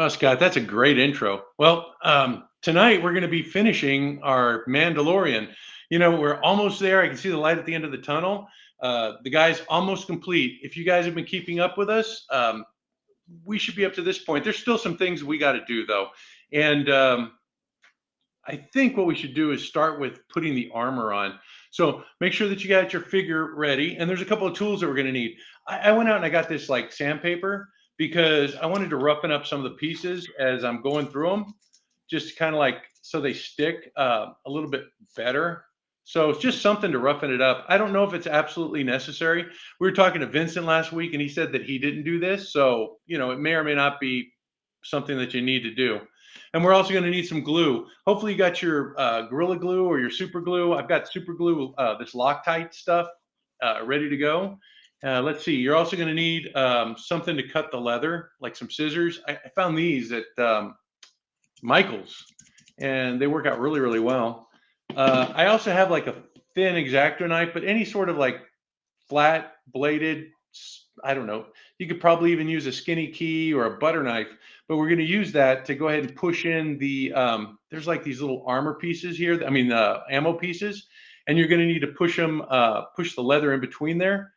Well, Scott, that's a great intro. Well, tonight we're going to be finishing our Mandalorian. We're almost there. I can see the light at the end of the tunnel. The guy's almost complete. If you guys have been keeping up with us, we should be up to this point. There's still some things we got to do, though. And I think what we should do is start with putting the armor on. So make sure that you got your figure ready. And there's a couple of tools that we're going to need. I went out and I got this like sandpaper because I wanted to roughen up some of the pieces as I'm going through them, just kind of like so they stick a little bit better. So it's just something to roughen it up. I don't know if it's absolutely necessary. We were talking to Vincent last week and he said that he didn't do this. So, it may or may not be something that you need to do. And we're also going to need some glue. Hopefully you got your Gorilla Glue or your Super Glue. I've got Super Glue, this Loctite stuff ready to go. Let's see. You're also going to need something to cut the leather, like some scissors. I found these at Michael's, and they work out really, really well. I also have like a thin X-Acto knife, but any sort of like flat bladed, I don't know. You could probably even use a skinny key or a butter knife, but we're going to use that to go ahead and push in the, there's like these little armor pieces here. I mean, ammo pieces, and you're going to need to push them, push the leather in between there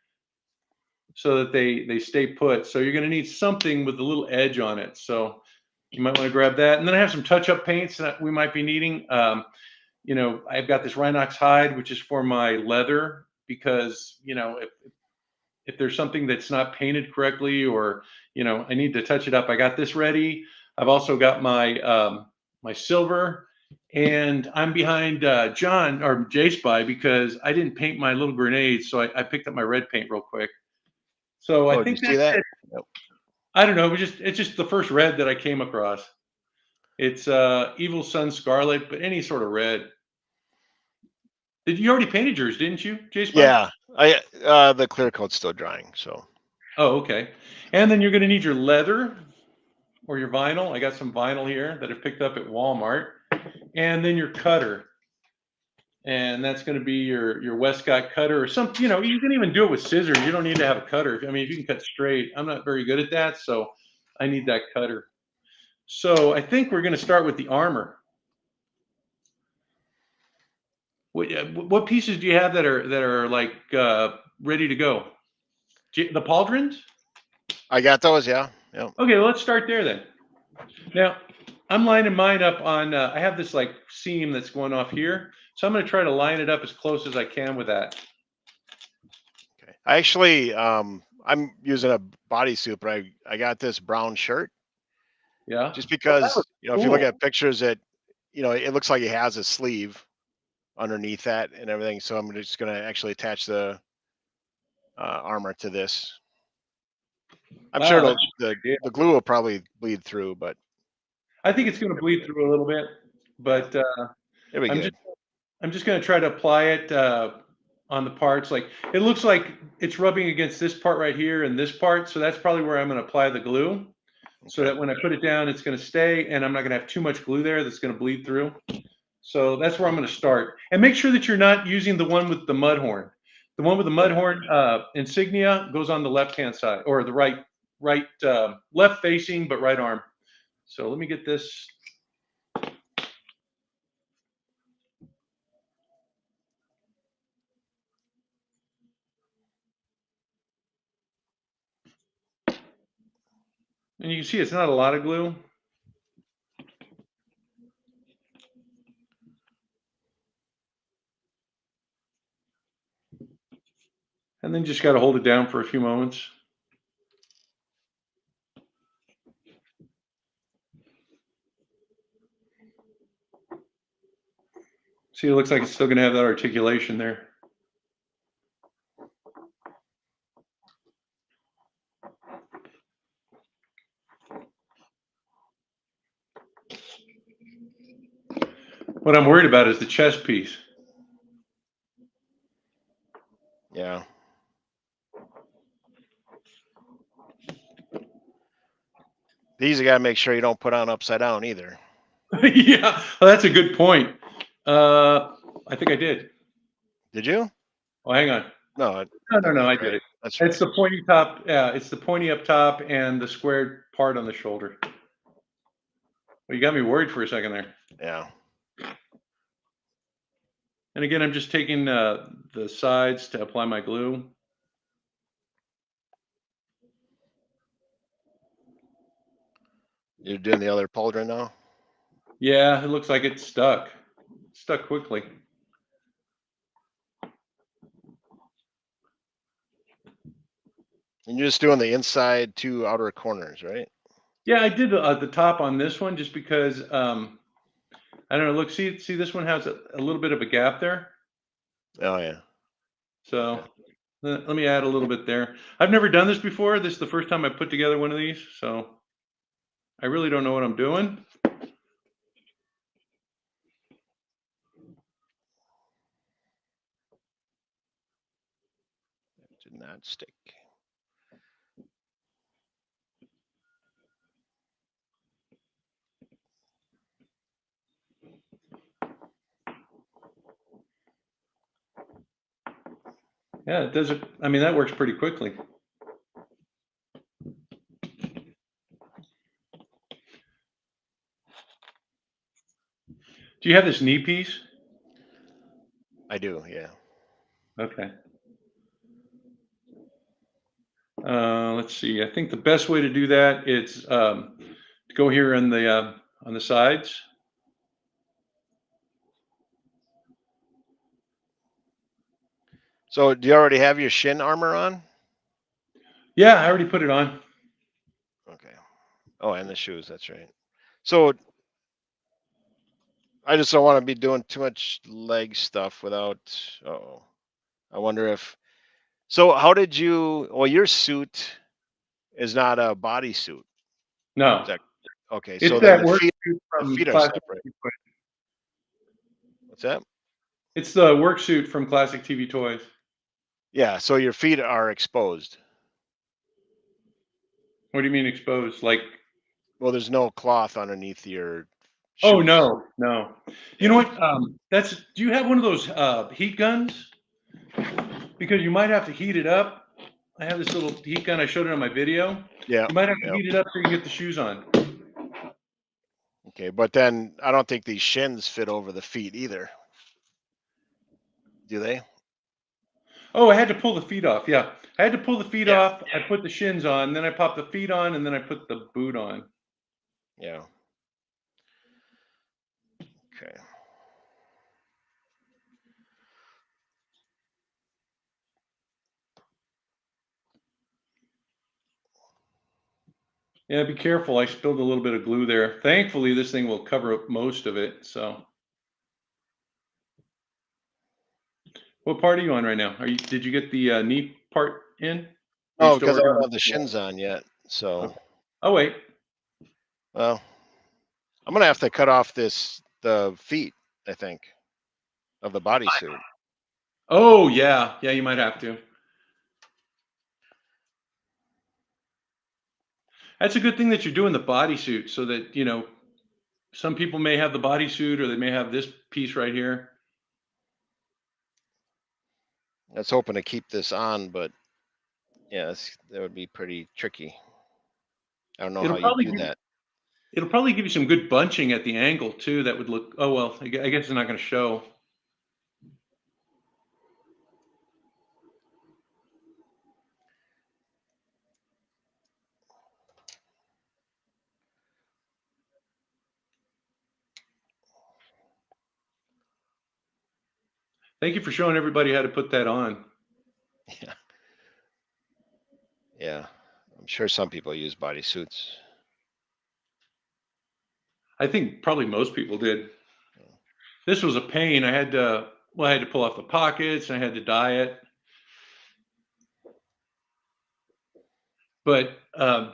so that they stay put. So you're going to need something with a little edge on it. So you might want to grab that. And then I have some touch-up paints that we might be needing. I've got this Rhinox hide, which is for my leather because, if there's something that's not painted correctly or, I need to touch it up, I got this ready. I've also got my silver, and I'm behind John or Jay Spy because I didn't paint my little grenades. So I picked up my red paint real quick. So I Oh, did you think see that's that? it. Yep. I don't know. It's just the first red that I came across. It's Evil Sun Scarlet, but any sort of red. Did you already painted yours, didn't you, Jay Spy? Yeah, the clear coat's still drying, so Oh, okay. And then you're going to need your leather or your vinyl. I got some vinyl here that I picked up at Walmart. And then your cutter. And that's going to be your Westcott cutter or some, you can even do it with scissors. You don't need to have a cutter. I mean, if you can cut straight, I'm not very good at that. So I need that cutter. So I think we're going to start with the armor. What pieces do you have that are like ready to go? The pauldrons? I got those. Yeah, yeah. Okay, well, let's start there then. Now, I'm lining mine up on. I have this like seam that's going off here, so I'm going to try to line it up as close as I can with that. Okay. I actually, I'm using a bodysuit, but I got this brown shirt Yeah. just Oh, that because looks if you look cool. at pictures, it looks like it has a sleeve underneath that and everything. So I'm just gonna actually attach the armor to this. I'm sure Wow, that's a the good idea. the glue will probably bleed through, but I think it's going to it'll be bleed good. through a little bit, Yeah, but it'll be I'm just good. I'm just going to try to apply it on the parts. Like it looks like it's rubbing against this part right here and this part, so that's probably where I'm going to apply the glue, so Okay. that when I put it down, it's going to stay, and I'm not going to have too much glue there that's going to bleed through. So that's where I'm going to start. And make sure that you're not using the one with the mud horn. The one with the mud Okay. horn insignia goes on the left-hand side or the right, left facing, but right arm. So let me get this. And you can see it's not a lot of glue. And then just got to hold it down for a few moments. See, it looks like it's still going to have that articulation there. What I'm worried about is the chest piece. Yeah. These you gotta make sure you don't put on upside down either. Yeah, well, that's a good point. I think I did. Did you? Oh, hang on. No. No, That's I did right. it. That's It's right. the pointy top. Yeah, it's the pointy up top and the squared part on the shoulder. Well, you got me worried for a second there. Yeah. And again, I'm just taking the sides to apply my glue. You're doing the other pauldron now? Yeah, it looks like it's stuck. Stuck quickly. And you're just doing the inside two outer corners, right? Yeah, I did the top on this one just because I don't know. Look, see, this one has a little bit of a gap there. Oh yeah. So Okay. let me add a little bit there. I've never done this before. This is the first time I put together one of these, so I really don't know what I'm doing. Did not stick. Yeah, it does it. I mean, that works pretty quickly. Do you have this knee piece? I do, yeah. Okay. Let's see. I think the best way to do that is to go here on the sides. So do you already have your shin armor on? Yeah, I already put it on. Okay. Oh, and the shoes, that's right. So I just don't want to be doing too much leg stuff without oh. I wonder if so how did you well your suit is not a bodysuit. Is No, that okay, it's so then that work suit the from feet are Classic separate. TV Toys. What's that? It's the work suit from Classic TV Toys. Yeah, so your feet are exposed. What do you mean exposed? Like, Well, there's no cloth underneath your oh shoes. no, no. You know Yeah. what? That's. Do you have one of those heat guns? Because you might have to heat it up. I have this little heat gun. I showed it on my video. Yeah. You might have to Yeah. heat it up so you can get the shoes on. Okay, but then I don't think these shins fit over the feet either. Do they? Oh, I had to pull the feet off. Yeah, I had to pull the feet Yeah. off. I put the shins on, then I popped the feet on, and then I put the boot on. Yeah. Okay. Yeah, be careful. I spilled a little bit of glue there. Thankfully, this thing will cover up most of it. So, what part are you on right now? Are you? Did you get the knee part in? Are you No, still because I working don't on? have the shins on yet. So, Okay. Oh wait. well, I'm gonna have to cut off the feet, I think, of the bodysuit. Oh yeah, yeah. You might have to. That's a good thing that you're doing the bodysuit, so that some people may have the bodysuit, or they may have this piece right here. I was hoping to keep this on, but yeah, that would be pretty tricky. I don't know how It'll you probably do give that. it'll probably give you some good bunching at the angle too. That would look. Oh well, I guess it's not going to show. Thank you for showing everybody how to put that on. Yeah. Yeah. I'm sure some people use bodysuits. I think probably most people did. This was a pain. I had to pull off the pockets. And I had to dye it. But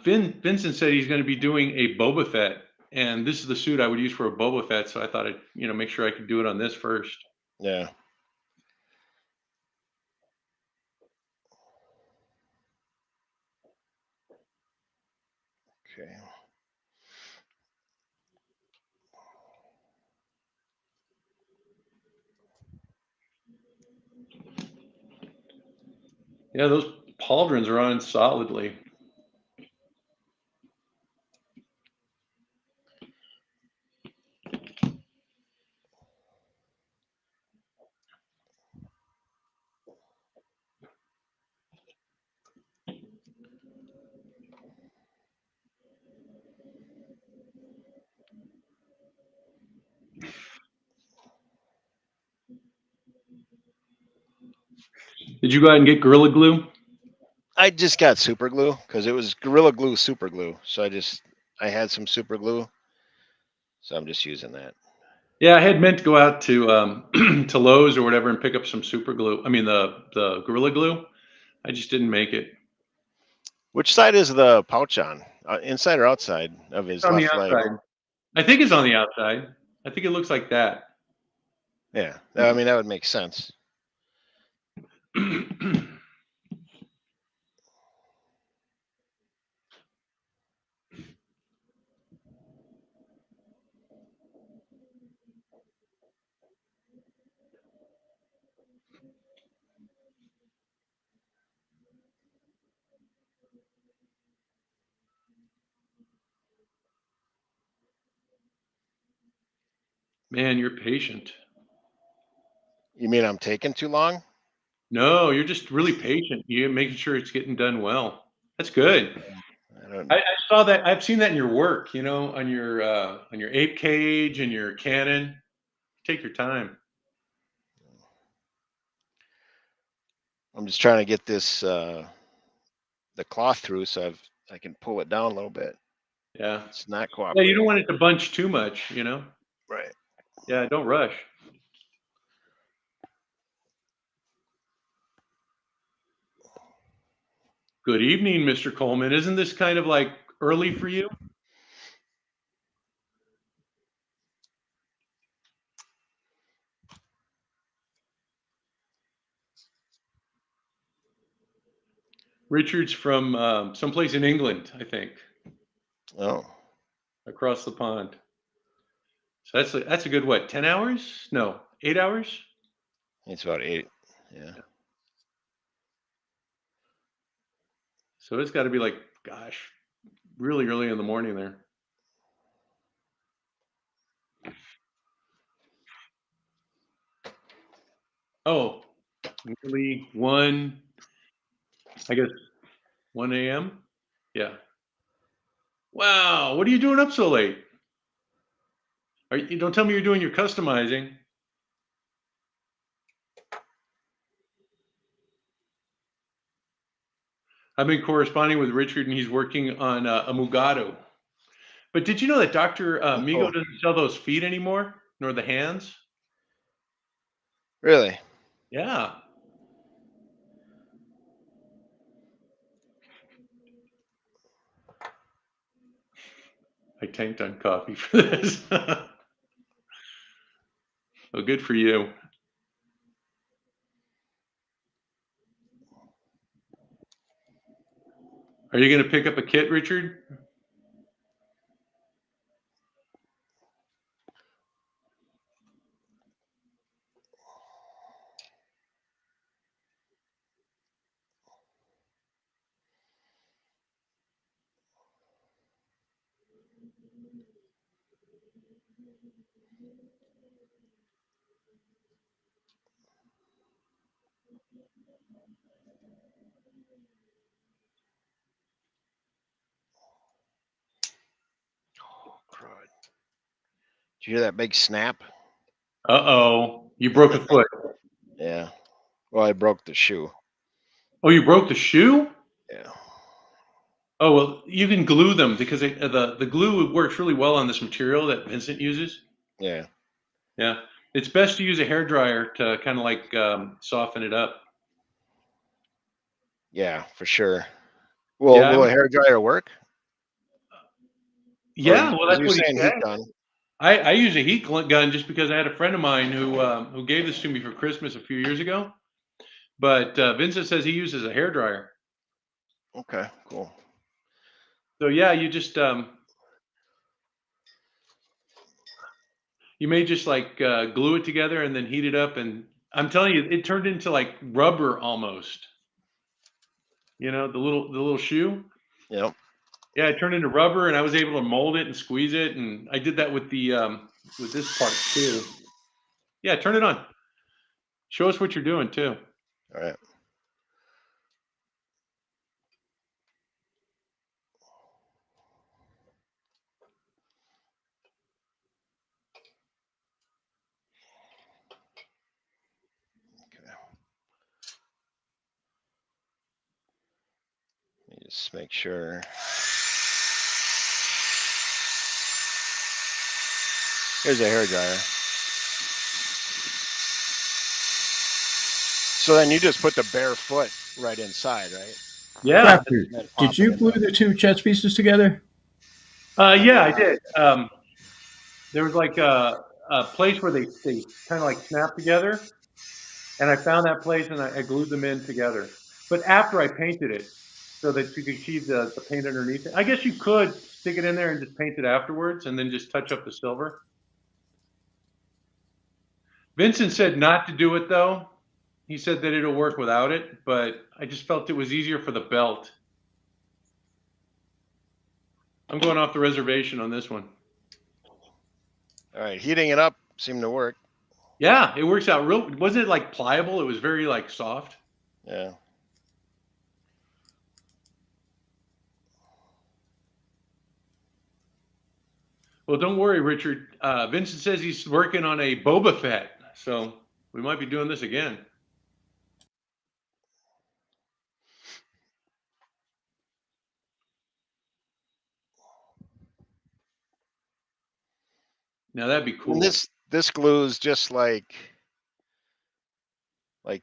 Vincent said he's going to be doing a Boba Fett, and this is the suit I would use for a Boba Fett. So I thought I'd make sure I could do it on this first. Yeah. Okay. Yeah, those pauldrons are on solidly. Did you go out and get Gorilla Glue? I just got super glue because it was Gorilla Glue super glue. So I had some super glue, so I'm just using that. Yeah, I had meant to go out to to Lowe's or whatever and pick up some super glue. I mean the Gorilla Glue. I just didn't make it. Which side is the pouch on? Inside or outside of It's his on the left leg? outside. I think it's on the outside. I think it looks like that. Yeah, I mean that would make sense. Man, you're patient. You mean I'm taking too long? No, you're just really patient. You're making sure it's getting done well. That's good. I don't. I saw that. I've seen that in your work. You know, on your ape cage and your Canon. Take your time. I'm just trying to get this the cloth through so I can pull it down a little bit. Yeah. It's not Yeah, you don't cooperating. want it to bunch too much. You know. Right. Yeah, don't rush. Good evening, Mr. Coleman. Isn't this kind of like early for you? Richard's from someplace in England, I think, Oh, across the pond. So that's a good what? 10 hours? No, 8 hours. it's about 8. Yeah. So it's got to be like, gosh, really early in the morning there. Oh, nearly one. I guess 1 a.m. Yeah. Wow. What are you doing up so late? You don't tell me you're doing your customizing. I've been corresponding with Richard, and he's working on a Mugado. But did you know that Doctor Migo Oh, doesn't sell those feet anymore, nor the hands? really? Yeah. I tanked on coffee for this. Well, good for you. Are you going to pick up a kit, Richard? Crud. Did you hear that big snap? Uh-oh. You broke a foot. Yeah. Well, I broke the shoe. Oh, you broke the shoe? Yeah. Oh, well, you can glue them because the glue works really well on this material that Vincent uses. Yeah. Yeah. It's best to use a hair dryer to kind of like soften it up. Yeah, for sure. Well, Yeah. will a hair dryer work? Or Yeah. Well, because that's you're what he saying said. heat gun? I use a heat gun just because I had a friend of mine who gave this to me for Christmas a few years ago. But Vincent says he uses a hair dryer. Okay, cool. So yeah, you may just like glue it together and then heat it up, and I'm telling you, it turned into like rubber almost. You know, the little shoe. Yep. Yeah, it turned into rubber, and I was able to mold it and squeeze it, and I did that with the with this part too. Yeah, turn it on. Show us what you're doing too. All right. Okay. Just make sure. Here's a hairdryer. So then you just put the bare foot right inside, right? Yeah. Crafter, And then pop did you it in glue the two chess pieces together? Yeah, I did. There was like a place where they kind of like snap together, and I found that place and I glued them in together. But after I painted it, so that you could see the paint underneath it. I guess you could stick it in there and just paint it afterwards, and then just touch up the silver. Vincent said not to do it though. He said that it'll work without it, but I just felt it was easier for the belt. I'm going off the reservation on this one. All right, heating it up seemed to work. Yeah, it works out real. Wasn't it like pliable? It was very like soft. Yeah. Well, don't worry, Richard. Vincent says he's working on a Boba Fett, so we might be doing this again. Now that'd be cool. And this glues just like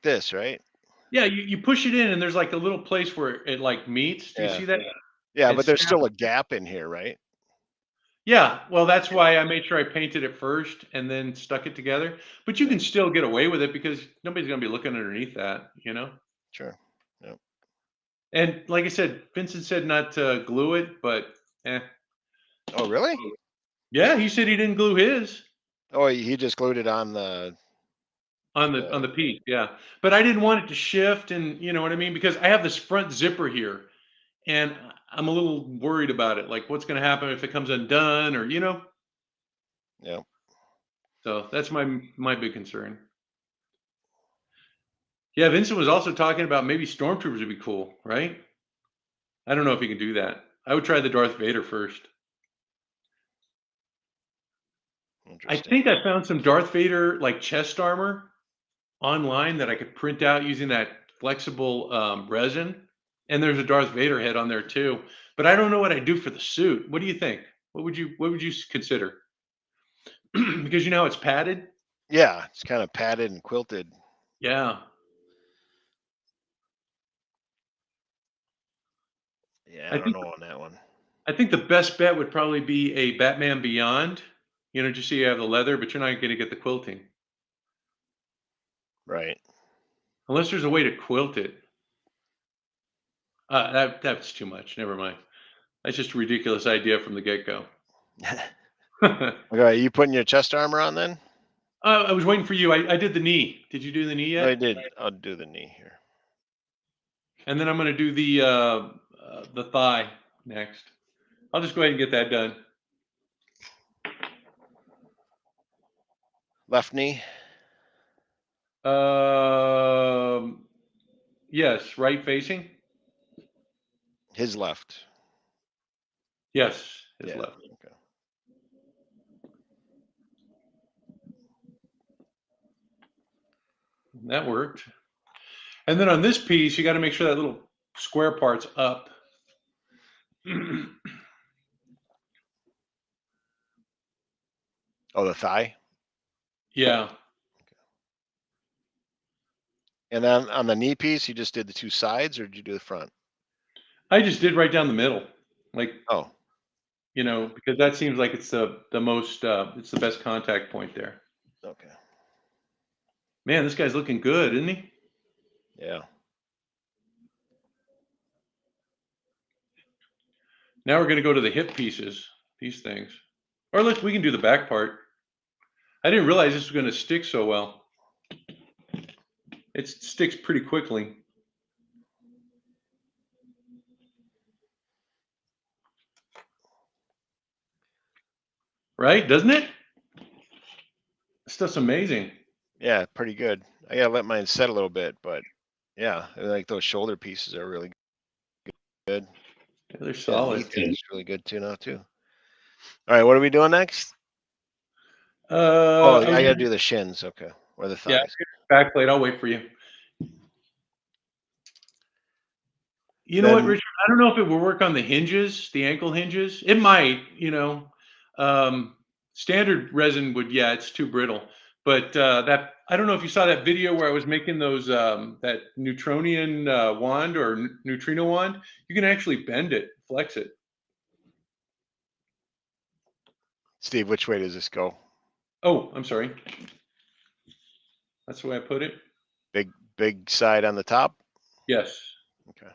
this, right? Yeah, you push it in, and there's like a little place where it like meets. Do you see that? Yeah, It but there's snaps. still a gap in here, right? Yeah, well, that's why I made sure I painted it first and then stuck it together. But you can still get away with it because nobody's going to be looking underneath that, you know? Sure. Yep. And like I said, Vincent said not to glue it, but Oh, really? yeah, he said he didn't glue his Oh, he just glued it on the. on the piece, yeah. But I didn't want it to shift, and you know what I mean, because I have this front zipper here, and I'm a little worried about it. Like, what's going to happen if it comes undone, or you know? Yeah. So that's my big concern. Yeah, Vincent was also talking about maybe stormtroopers would be cool, right? I don't know if he can do that. I would try the Darth Vader first. I think I found some Darth Vader like chest armor online that I could print out using that flexible resin, and there's a Darth Vader head on there too. But I don't know what I'd do for the suit. What do you think? What would you consider? Because you know how it's padded. Yeah, it's kind of padded and quilted. Yeah. Yeah, I don't know on that one. I think the best bet would probably be a Batman Beyond. You know, just so you have the leather, but you're not going to get the quilting. Right. Unless there's a way to quilt it. That's too much. Never mind. That's just a ridiculous idea from the get-go. Okay, you putting your chest armor on then? I was waiting for you. I did the knee. Did you do the knee yet? I did. I'll do the knee here. And then I'm going to do the thigh next. I'll just go ahead and get that done. Left knee. Yes, right facing. His left. Yes, his left. Okay. That worked. And then on this piece, you got to make sure that little square part's up. Oh, the thigh. Yeah. And then on the knee piece, you just did the two sides, or did you do the front? I just did right down the middle, like Oh, you know, because that seems like it's the most it's the best contact point there. okay. Man, this guy's looking good, isn't he? Yeah. Now we're going to go to the hip pieces, these things. Or we can do the back part. I didn't realize this was going to stick so well. It sticks pretty quickly. Right? Doesn't it? This stuff's amazing. Yeah, pretty good. I gotta let mine set a little bit, but yeah, I like those shoulder pieces are really good. Yeah, they're solid. It's really good too now too. All right, what are we doing next? I gotta do the shins, okay, or the thighs. Yeah, back plate. I'll wait for you. You know what, Richard? don't know if it will work on the hinges, the ankle hinges. It might, standard resin would, yeah, it's too brittle. But that I don't know if you saw that video where I was making those that Neutronian wand or neutrino wand. You can actually bend it, flex it. Steve, which way does this go? Oh, I'm sorry. That's the way I put it. Big side on the top. Yes. Okay.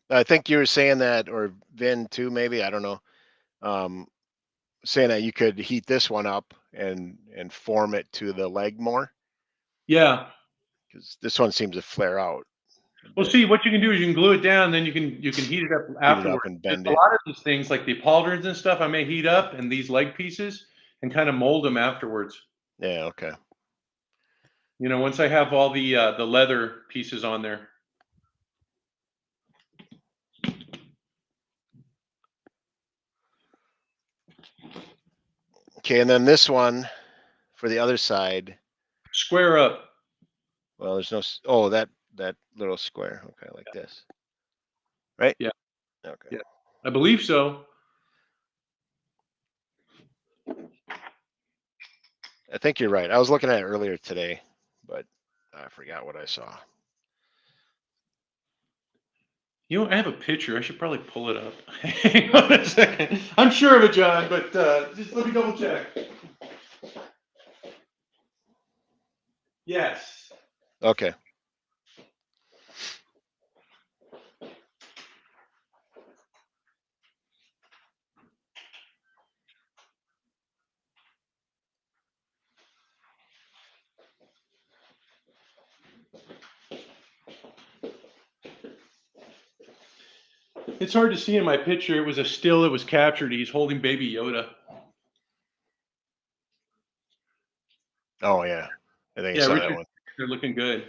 I think you were saying that, or Vin too, maybe, I don't know. Saying that you could heat this one up and form it to the leg more, Yeah. because this one seems to flare out a Well, bit. see, what you can do is you can glue it down, then you can heat it up Heat it up afterwards. and There's bend a it. lot of these things like the pauldrons and stuff I may heat up and these leg pieces and kind of mold them afterwards. Yeah. Okay. Once I have all the leather pieces on there. Okay. And then this one for the other side. Square up. Well, there's no. Oh, that little square. Okay, like this. Right. Yeah. Okay. Yeah. I believe so. I think you're right. I was looking at it earlier today, but I forgot what I saw. I have a picture. I should probably pull it up. Hang on a second. I'm sure of it, John, but just let me double check. Yes. Okay. It's hard to see in my picture. It was a still that was captured. He's holding baby Yoda. Oh yeah. I think I Yeah, saw that Richard, one. they're looking good.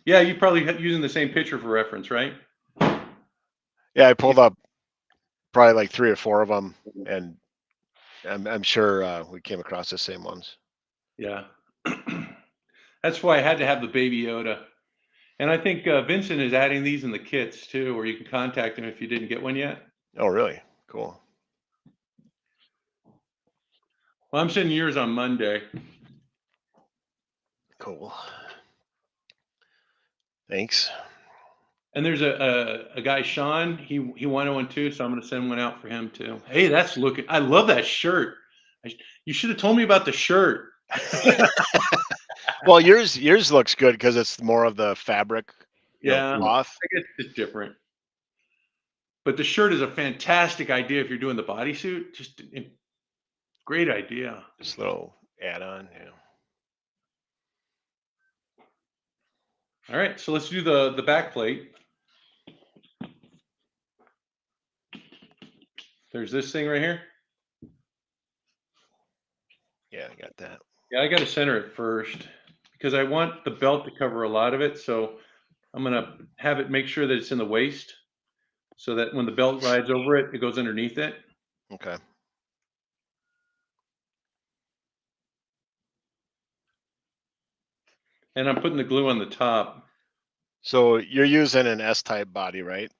Yeah, you probably using the same picture for reference, right? Yeah, I pulled up probably like 3 or 4 of them, and I'm sure we came across the same ones. Yeah. That's why I had to have the baby Yoda. And I think Vincent is adding these in the kits too, where you can contact him if you didn't get one yet. Oh, really? Cool. Well, I'm sending yours on Monday. Cool. Thanks. And there's a guy, Sean. He wanted one too, so I'm going to send one out for him too. Hey, that's looking. I love that shirt. You should have told me about the shirt. Well, yours looks good because it's more of the fabric, Yeah, cloth. I guess it's different. But the shirt is a fantastic idea if you're doing the bodysuit. Just great idea. This little add-on. Yeah. All right, so let's do the back plate. There's this thing right here. Yeah, I got that. Yeah, I got to center it first because I want the belt to cover a lot of it. So I'm going to have it make sure that it's in the waist so that when the belt rides over it, it goes underneath it. Okay. And I'm putting the glue on the top. So you're using an S-type body, right?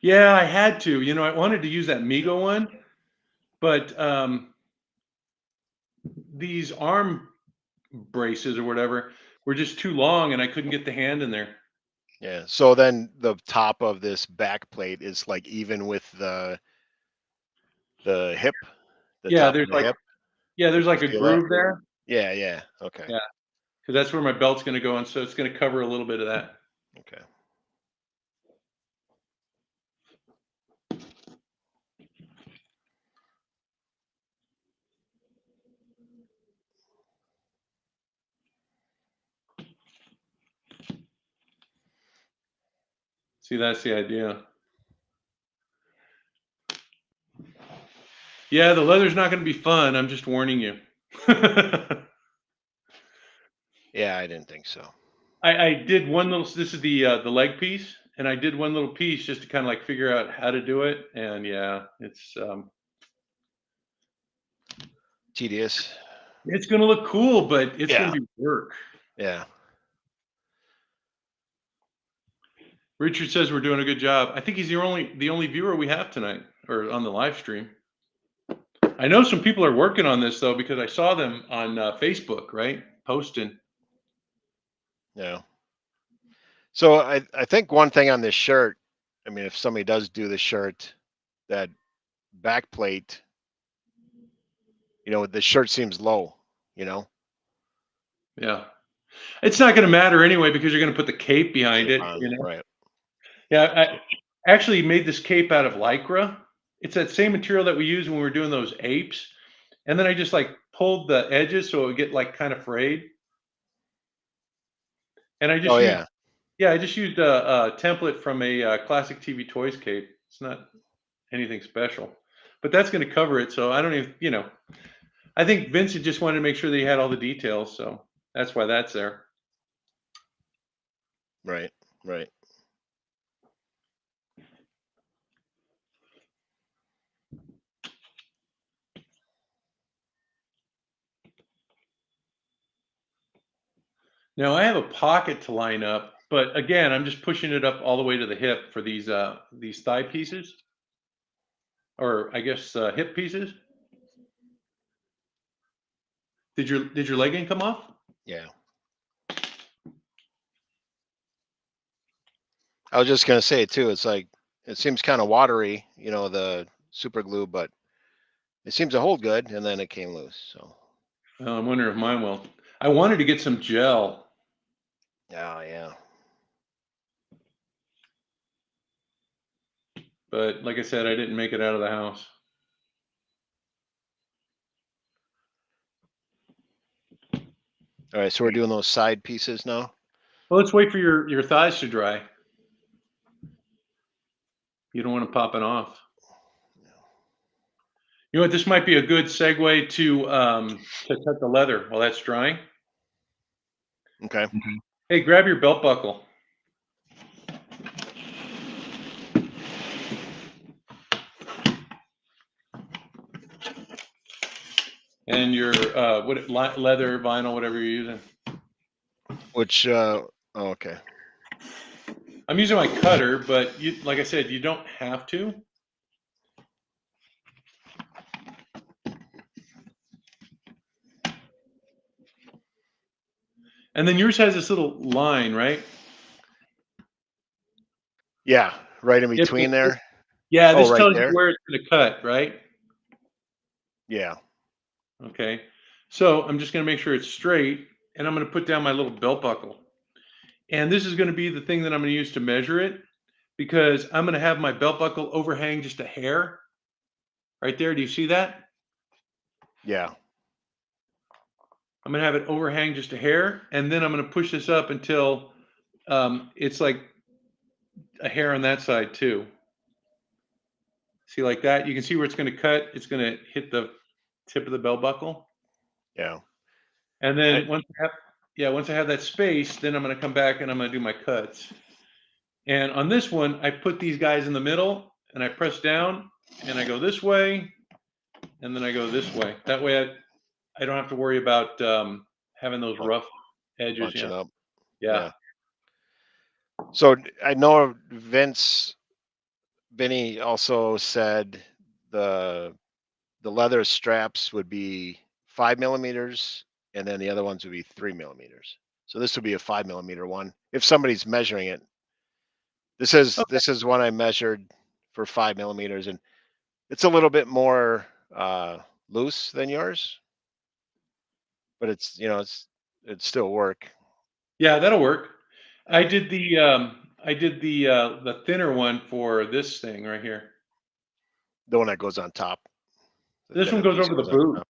Yeah, I had to. I wanted to use that Migo one, but these arm braces or whatever were just too long and I couldn't get the hand in there. Yeah. So then the top of this back plate is like even with the hip, the Yeah, top there's of the like hip. there's like a Feel that? groove there. Yeah. Yeah. Okay. Yeah, because that's where my belt's going to go, and so it's going to cover a little bit of that. Okay. See, that's the idea. Yeah, the leather's not going to be fun. I'm just warning you. Yeah, I didn't think so. I did one little. This is the leg piece, and I did one little piece just to kind of like figure out how to do it. And yeah, it's tedious. It's going to look cool, but it's going Yeah. to be work. Yeah. Richard says we're doing a good job. I think he's the only viewer we have tonight or on the live stream. I know some people are working on this though because I saw them on Facebook, right? Posting. Yeah. So I think one thing on this shirt, I mean, if somebody does do the shirt, that back plate, the shirt seems low, Yeah. It's not going to matter anyway because you're going to put the cape behind Cape it, on, right. Yeah, I actually made this cape out of Lycra. It's that same material that we use when we were doing those apes. And then I just like pulled the edges so it would get like kind of frayed. And I Oh, just used, yeah. yeah, I just used a template from a classic TV Toys cape. It's not anything special, but that's going to cover it. So I don't even, I think Vincent just wanted to make sure that he had all the details. So that's why that's there. Right. Right. Now I have a pocket to line up, but again, I'm just pushing it up all the way to the hip for these thigh pieces, or I guess hip pieces. Did your legging come off? Yeah. I was just gonna say too, it's like it seems kind of watery, the super glue, but it seems to hold good, and then it came loose. So Well, I'm wondering if mine will. I wanted to get some gel, yeah. but like I said, I didn't make it out of the house. All right, so we're doing those side pieces now. Well, let's wait for your thighs to dry. You don't want to pop it off. You know what? This might be a good segue to cut the leather while that's drying. Okay. Hey, grab your belt buckle. And your leather, vinyl, whatever you're using. Which okay. I'm using my cutter, but like I said, you don't have to. And then yours has this little line, right? Yeah, right in between there. Yeah, Oh, this right tells you there. where it's going to cut, right? Yeah. Okay. So I'm just going to make sure it's straight, and I'm going to put down my little belt buckle. And this is going to be the thing that I'm going to use to measure it, because I'm going to have my belt buckle overhang just a hair right there. Do you see that? Yeah. I'm going to have it overhang just a hair, and then I'm going to push this up until it's like a hair on that side too. See, like that? You can see where it's going to cut. It's going to hit the tip of the belt buckle. Yeah. And then once I have that space, then I'm going to come back and I'm going to do my cuts. And on this one, I put these guys in the middle and I press down and I go this way and then I go this way. That way I don't have to worry about having those rough edges. Bunching up. Yeah. So I know Vinny also said the leather straps would be 5 millimeters, and then the other ones would be 3 millimeters. So this would be a 5 millimeter one. If somebody's measuring it, this is one I measured for 5 millimeters, and it's a little bit more loose than yours, but it'd still work. Yeah, that'll work. I did the thinner one for this thing right here. The one that goes on top. The This one thinner goes piece over the on boot. top.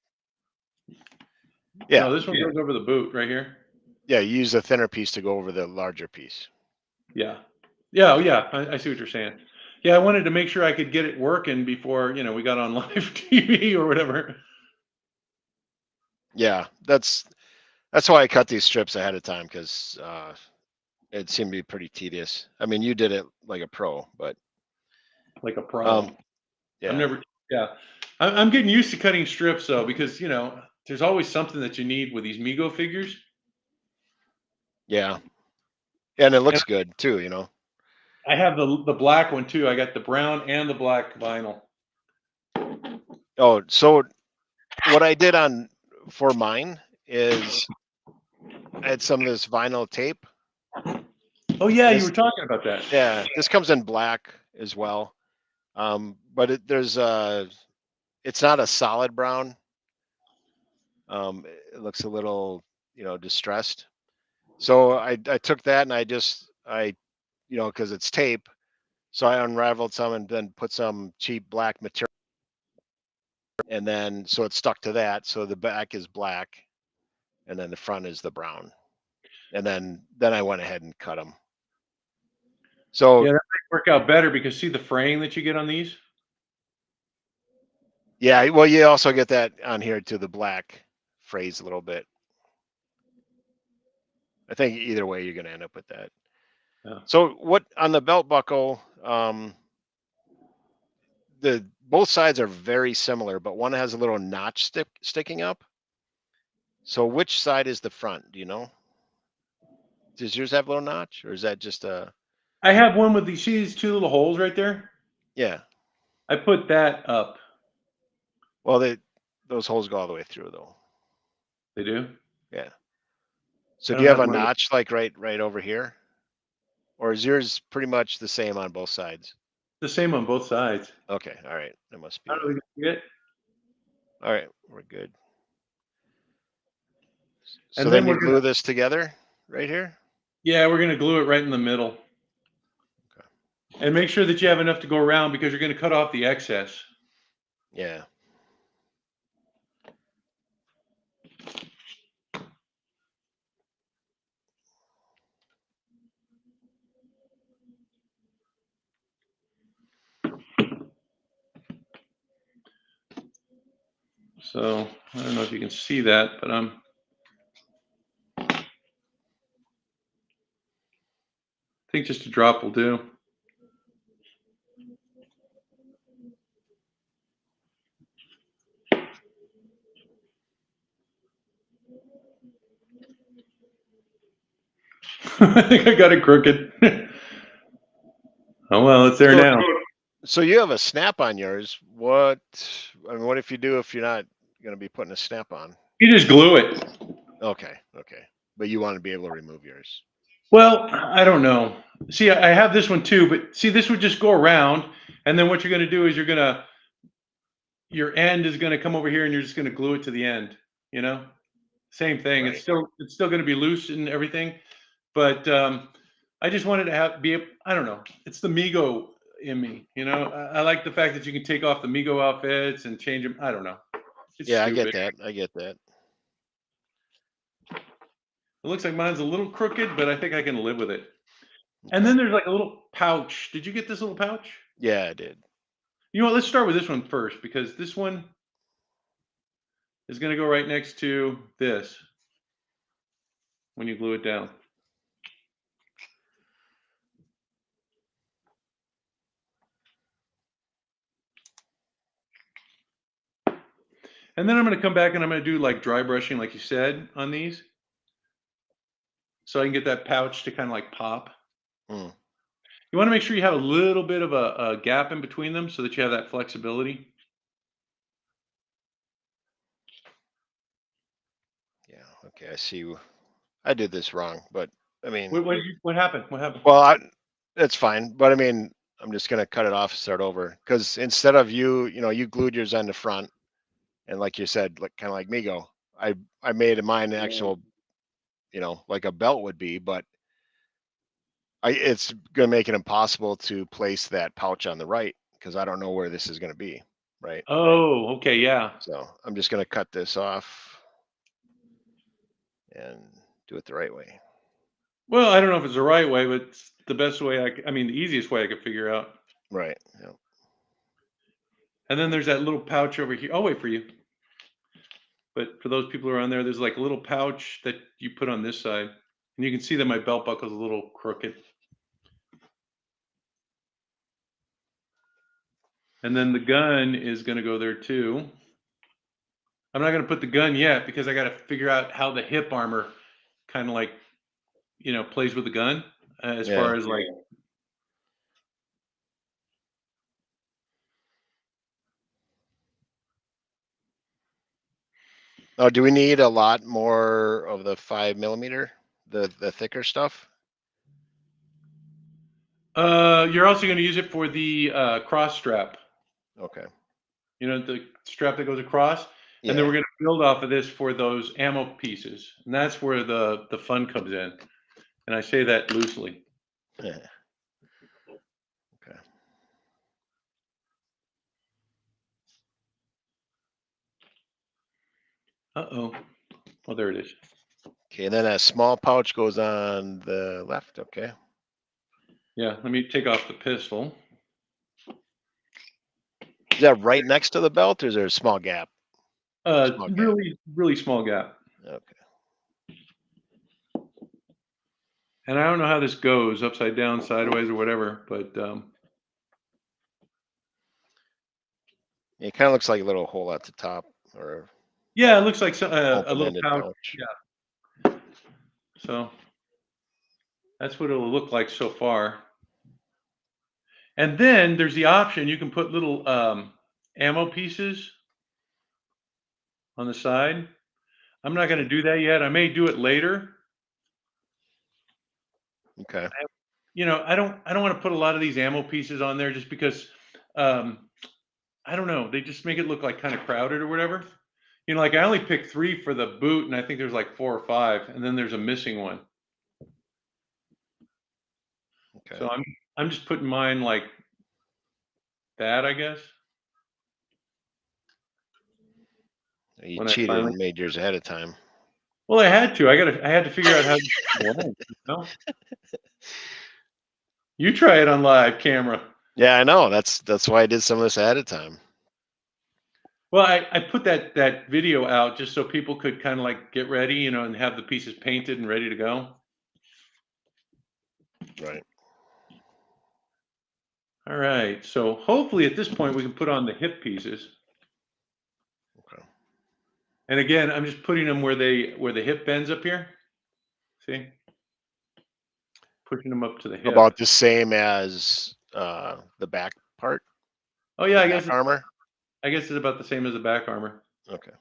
Yeah. No, this one goes over the boot right here. Yeah, you use the thinner piece to go over the larger piece. Yeah. Yeah. Oh, yeah. I see what you're saying. Yeah. I wanted to make sure I could get it working before, we got on live TV or whatever. Yeah, that's why I cut these strips ahead of time, because it seemed to be pretty tedious. I mean, you did it like a pro, but Like a pro. yeah. I've never, yeah. I'm getting used to cutting strips though, because there's always something that you need with these Mego figures. Yeah, and it And looks good too. I have the black one too. I got the brown and the black vinyl. Oh, so what I did for mine is I had some of this vinyl tape. Oh yeah, you were This, talking about that. yeah, this comes in black as well. But it's not a solid brown. It looks a little, distressed. So I took that and because it's tape, so I unraveled some and then put some cheap black material, and then so it stuck to that. So the back is black, and then the front is the brown, and then I went ahead and cut them. So Yeah, that might work out better because see the fraying that you get on these? yeah, well, you also get that on here too. The black frays a little bit. I think either way you're going to end up with that. Yeah. So what on the belt buckle? The both sides are very similar, but one has a little notch sticking up. So which side is the front? Do you know? Does yours have a little notch, or is that just a? I have one with these. See these two little holes right there? Yeah. I put that up. Well, those holes go all the way through though. They do. Yeah. So I do don't you have have a mine. notch like right over here, or is yours pretty much the same on both sides? The same on both sides. Okay. All right. That must I be don't know if you can see it. all right. We're good. So And then then you we're gonna, glue this together right here. yeah, we're gonna glue it right in the middle. Okay. And make sure that you have enough to go around because you're gonna cut off the excess. Yeah. So I don't know if you can see that, but I think just a drop will do. I think I got it crooked. Oh well, it's there So now. so you have a snap on yours. What if you do if you're not going to be putting a snap on? You just glue it. Okay. Okay. But you want to be able to remove yours. Well, I don't know. See, I have this one too, but see, this would just go around, and then what you're gonna do is your end is gonna come over here, and you're just gonna glue it to the end. You know, same thing. Right. It's still gonna be loose and everything, but I just wanted to I don't know. It's the Mego in me. I like the fact that you can take off the Mego outfits and change them. I don't know. It's Yeah, I get stupid. that. I get that. It looks like mine's a little crooked, but I think I can live with it. And Okay. then there's like a little pouch. Did you get this little pouch? Yeah, I did. You know what? Let's start with this one first because this one is going to go right next to this when you glue it down. And then I'm going to come back and I'm going to do like dry brushing, like you said, on these. So I can get that pouch to kind of like pop. Mm. You want to make sure you have a little bit of a gap in between them so that you have that flexibility. Yeah. Okay. I see. I did this wrong, but I mean, What happened? What happened? well, that's fine. But I mean, I'm just gonna cut it off and start over because instead of you glued yours on the front, and like you said, like kind of like Mego, I made mine actual, like a belt would be, but it's gonna make it impossible to place that pouch on the right because I don't know where this is gonna be, right? Oh, okay, yeah. So I'm just gonna cut this off and do it the right way. Well, I don't know if it's the right way, but it's the best way I mean, the easiest way I could figure out. Right. Yeah. And then there's that little pouch over here. I'll wait for you. But for those people who are on there, there's like a little pouch that you put on this side. And you can see that my belt buckle is a little crooked. And then the gun is going to go there too. I'm not going to put the gun yet because I got to figure out how the hip armor kind of like, plays with the gun as Yeah. far as like. Oh, do we need a lot more of the 5mm, the thicker stuff? You're also going to use it for the cross strap. Okay. The strap that goes across. Yeah. And then we're going to build off of this for those ammo pieces. And that's where the fun comes in. And I say that loosely. Yeah. Okay. Uh-oh. Oh, there it is. Okay, then a small pouch goes on the left. Okay. Yeah, let me take off the pistol. Is that right next to the belt, or is there a small gap? Small gap. Really, really small gap. Okay. And I don't know how this goes, upside down, sideways, or whatever, but It kind of looks like a little hole at the top, or yeah, it looks like a little open-ended pouch. pouch. Yeah. So that's what it'll look like so far. And then there's the option you can put little ammo pieces on the side. I'm not going to do that yet. I may do it later. Okay. I don't want to put a lot of these ammo pieces on there just because I don't know, they just make it look like kind of crowded or whatever. Like I only picked 3 for the boot, and I think there's like 4 or 5, and then there's a missing one. Okay. So I'm just putting mine like that, I guess. You When I cheated finally, and made yours ahead of time. well, I had to. I had to figure out how to went, You try it on live camera. Yeah, I know. That's why I did some of this ahead of time. Well, I put that video out just so people could kind of like get ready, and have the pieces painted and ready to go. Right. All right. So hopefully at this point we can put on the hip pieces. Okay. And again, I'm just putting them where the hip bends up here. See? Pushing them up to the hip. About the same as the back part. Oh yeah, back armor. I guess it's about the same as the back armor. Okay.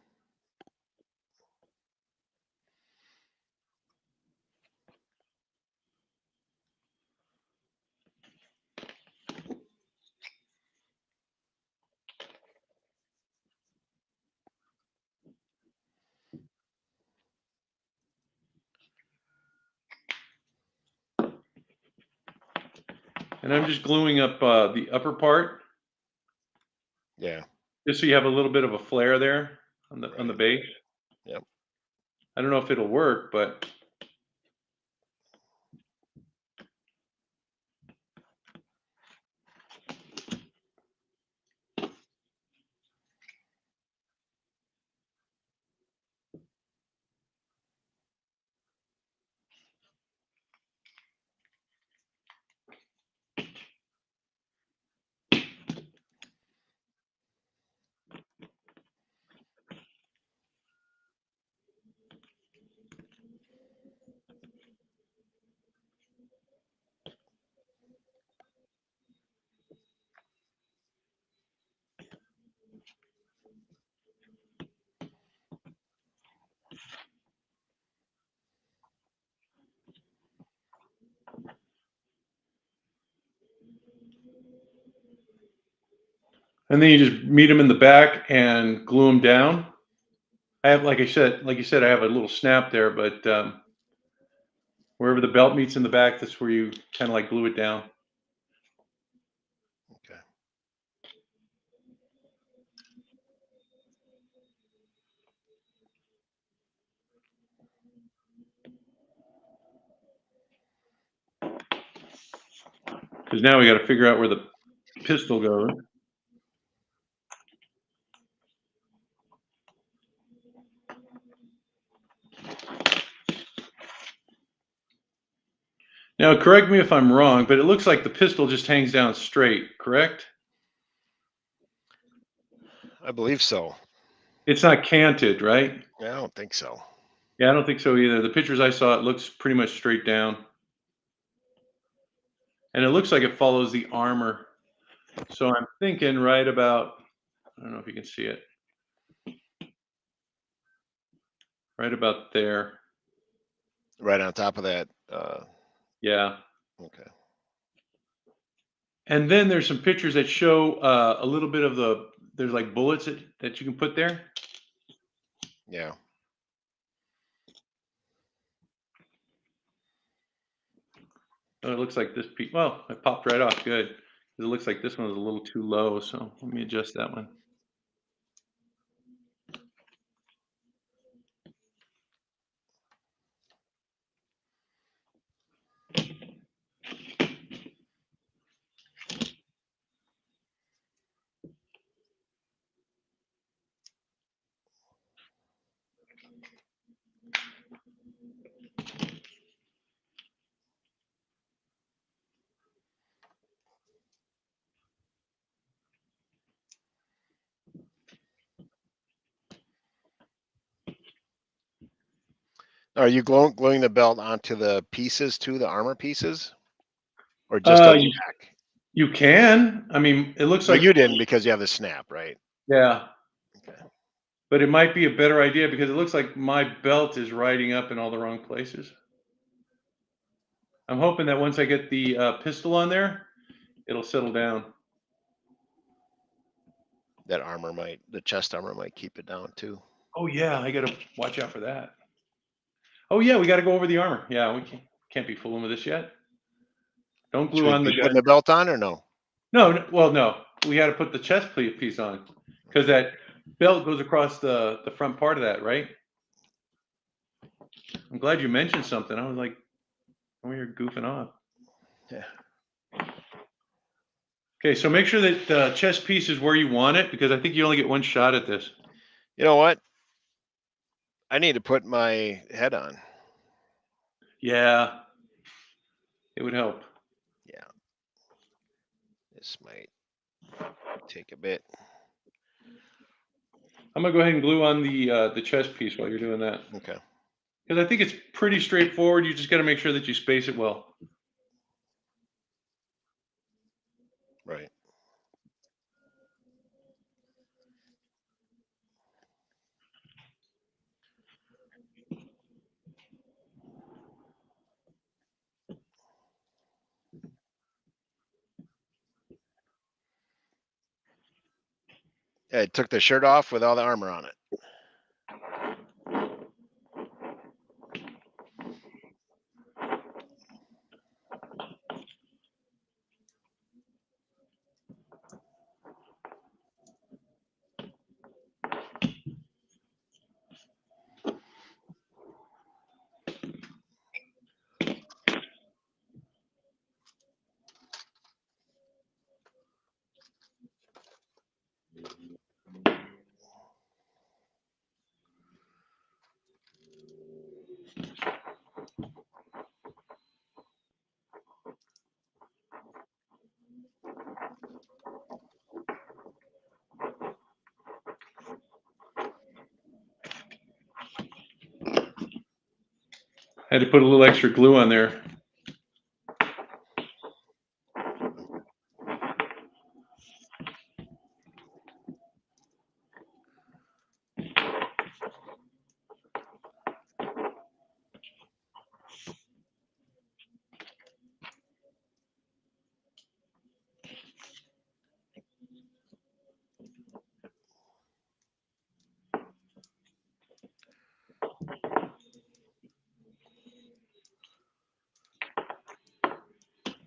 And I'm just gluing up the upper part. Yeah. Just so you have a little bit of a flare there on the base. Yep. I don't know if it'll work, but and then you just meet them in the back and glue them down. I have, like you said, I have a little snap there, but wherever the belt meets in the back, that's where you kind of like glue it down. Okay. Because now we got to figure out where the pistol goes. Now, correct me if I'm wrong, but it looks like the pistol just hangs down straight, correct? I believe so. It's not canted, right? I don't think so. Yeah, I don't think so either. The pictures I saw, it looks pretty much straight down. And it looks like it follows the armor. So I'm thinking right about, I don't know if you can see it. Right about there. Right on top of that. Yeah. Okay. And then there's some pictures that show a little bit of there's like bullets that you can put there. Yeah. Oh, it looks like this piece. Well, it popped right off. Good. 'Cause it looks like this one was a little too low. So let me adjust that one. Are you gluing the belt onto the pieces too, the armor pieces, or just on the You, back? you can. I mean, it looks Well, like you didn't because you have the snap, right? yeah. Okay. But it might be a better idea because it looks like my belt is riding up in all the wrong places. I'm hoping that once I get the pistol on there, it'll settle down. That armor the chest armor might keep it down too. Oh yeah, I gotta watch out for that. Oh yeah, we gotta go over the armor. Yeah, we can't be fooling with this yet. Don't Should glue we on the be gun. putting the belt on or no? No, well, no. We got to put the chest piece on because that belt goes across the front part of that, right? I'm glad you mentioned something. I was like, oh, you're goofing off. Yeah. Okay, so make sure that the chest piece is where you want it because I think you only get one shot at this. You know what? I need to put my head on. Yeah, it would help. Yeah. This might take a bit. I'm gonna go ahead and glue on the chest piece while you're doing that Okay. because I think it's pretty straightforward. You just got to make sure that you space it well. Right. Yeah, I took the shirt off with all the armor on it. I had to put a little extra glue on there.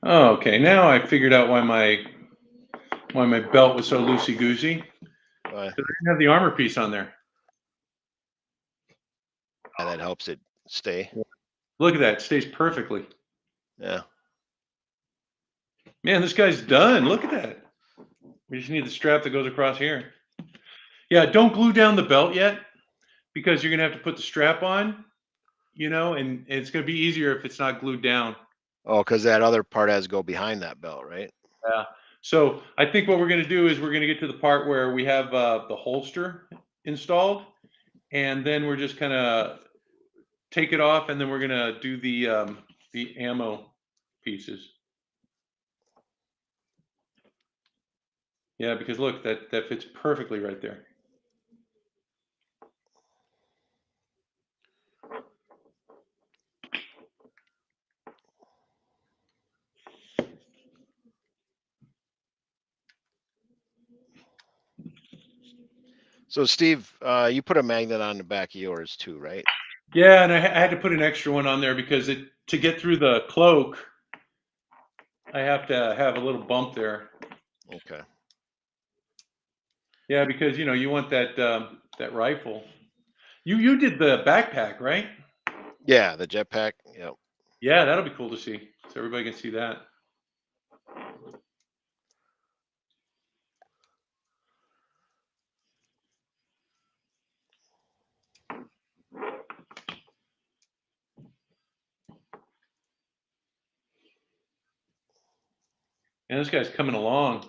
Oh, okay, now I figured out why my belt was so loosey goosey. But I didn't have the armor piece on there. yeah, that helps it stay. Look at that, it stays perfectly. Yeah. Man, this guy's done. Look at that. We just need the strap that goes across here. Yeah, don't glue down the belt yet because you're gonna have to put the strap on, and it's gonna be easier if it's not glued down. Oh, because that other part has to go behind that belt, right? Yeah. So I think what we're going to do is we're going to get to the part where we have the holster installed, and then we're just kind of take it off, and then we're going to do the ammo pieces. Yeah, because look, that fits perfectly right there. So Steve, you put a magnet on the back of yours too, right? Yeah, and I had to put an extra one on there because to get through the cloak, I have to have a little bump there. Okay. Yeah, because you want that rifle. You did the backpack, right? Yeah, the jetpack. Yep. Yeah, that'll be cool to see. So everybody can see that. And this guy's coming along.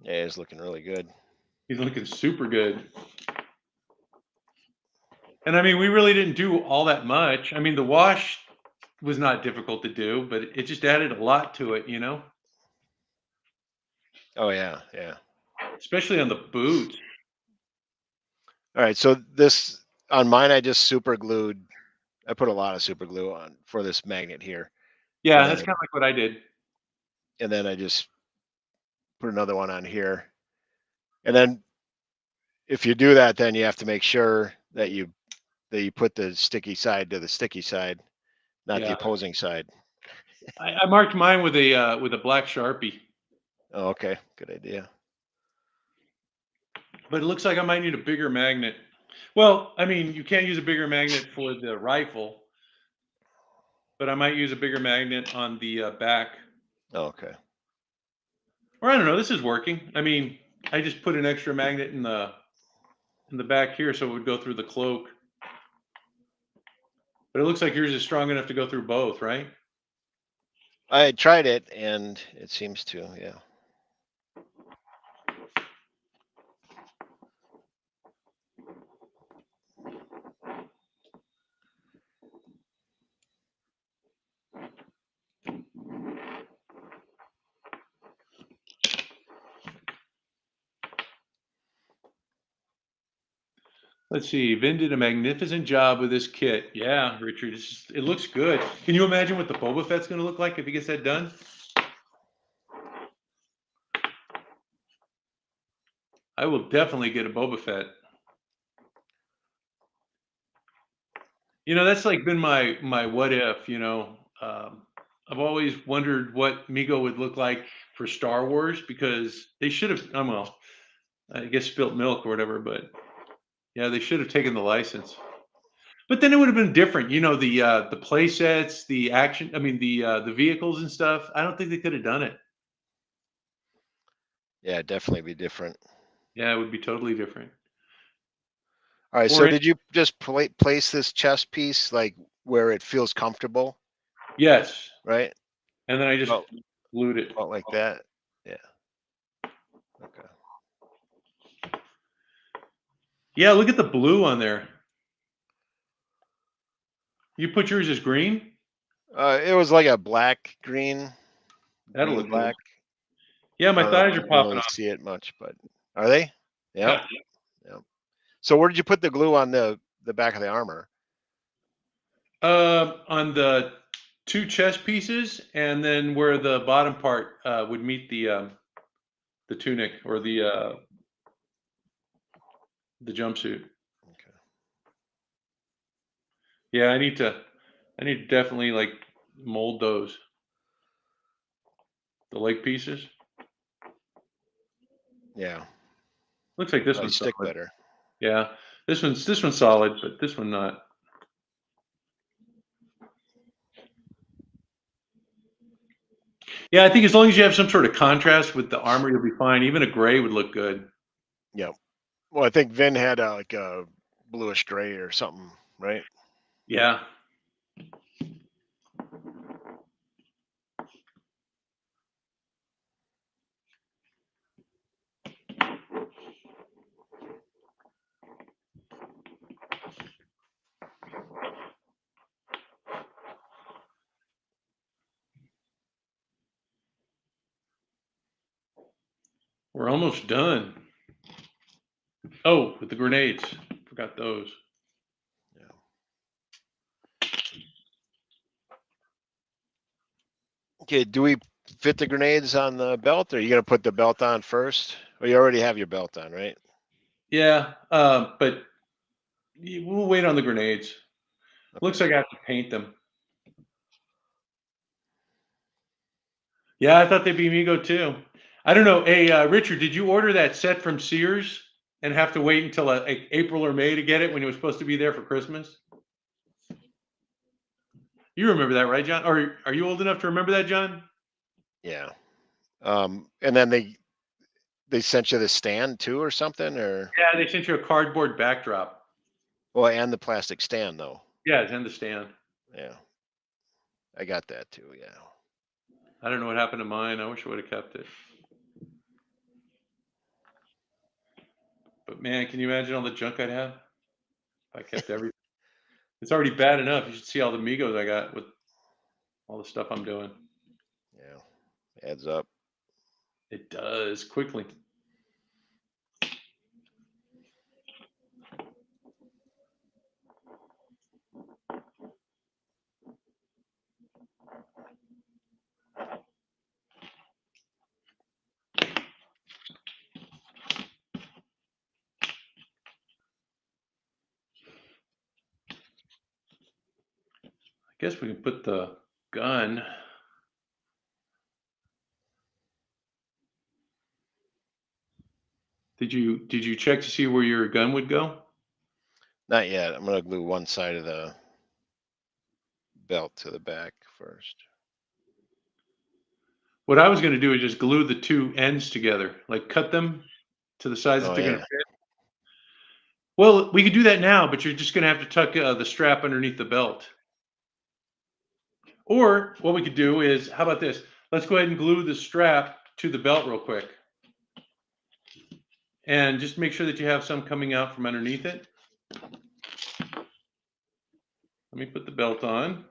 Yeah, it's looking really good. He's looking super good. And I mean, we really didn't do all that much. I mean, the wash was not difficult to do, but it just added a lot to it, Oh yeah, yeah. especially on the boots. All right, so this on mine, I just super glued. I put a lot of super glue on for this magnet here, and Yeah, then that's kind of like what I did. I just put another one on here, and then if you do that, then you have to make sure that you put the sticky side to the sticky side, not the Yeah, opposing side. I marked mine with a black Sharpie, Oh, okay, good idea. but it looks like I might need a bigger magnet. Well, I mean, you can't use a bigger magnet for the rifle, but I might use a bigger magnet on the back. Oh, okay. Or I don't know. This is working. I mean, I just put an extra magnet in the back here, so it would go through the cloak. But it looks like yours is strong enough to go through both, right? I tried it, and it seems to. Yeah. Let's see. Vin did a magnificent job with this kit. Yeah, Richard, it looks good. Can you imagine what the Boba Fett's going to look like if he gets that done? I will definitely get a Boba Fett. That's like been my what if. I've always wondered what Migo would look like for Star Wars because they should have. Well, I guess spilt milk or whatever, but yeah, they should have taken the license. But then it would have been different. The play sets, the action. I mean, the vehicles and stuff. I don't think they could have done it. Yeah, definitely be different. Yeah, it would be totally different. All right, so Or did you just place this chest piece like where it feels comfortable, yes, right? and then I just About, glued it. about like that. Yeah. Okay. Yeah, look at the blue on there. You put yours as green? It was like a black green, That'll green look good. black. Yeah, I my don't know if thighs you are can popping really off. see it much, but are they? Yep. Yeah. Yep. So where did you put the glue on the back of the armor? On the two chest pieces, and then where the bottom part would meet the tunic or the jumpsuit. Okay. Yeah, I need to definitely like mold those, the leg pieces. Yeah. Looks like this Probably one's stick solid. better. Yeah, this one's solid, but this one not. Yeah, I think as long as you have some sort of contrast with the armor, you'll be fine. Even a gray would look good. Yep. Well, I think Vin had like a bluish gray or something, right? Yeah. We're almost done. Oh, with the grenades. Forgot those. Okay, do we fit the grenades on the belt, or are you gonna put the belt on first? Or you already have your belt on, right? Yeah, but we'll wait on the grenades. Looks like I have to paint them. Yeah, I thought they'd be Migo too. I don't know. Hey, Richard, did you order that set from Sears and have to wait until April or May to get it when it was supposed to be there for Christmas? You remember that, right, John? Or are you old enough to remember that, John? Yeah. And then they sent you the stand too, or something, or Yeah, they sent you a cardboard backdrop. well, and the plastic stand though. Yeah, it's in the stand. Yeah, I got that too. Yeah. I don't know what happened to mine. I wish I would have kept it. But man, can you imagine all the junk I'd have if I kept everything? It's already bad enough. You should see all the Migos I got with all the stuff I'm doing. Yeah, adds up. It does quickly. I guess we can put the gun. Did you check to see where your gun would go? Not yet. I'm gonna glue one side of the belt to the back first. What I was going to do is just glue the two ends together, like cut them to the size that Oh they're going to yeah. fit. Well, we could do that now, but you're just going to have to tuck the strap underneath the belt. Or what we could do is, how about this? Let's go ahead and glue the strap to the belt real quick. And just make sure that you have some coming out from underneath it. Let me put the belt on.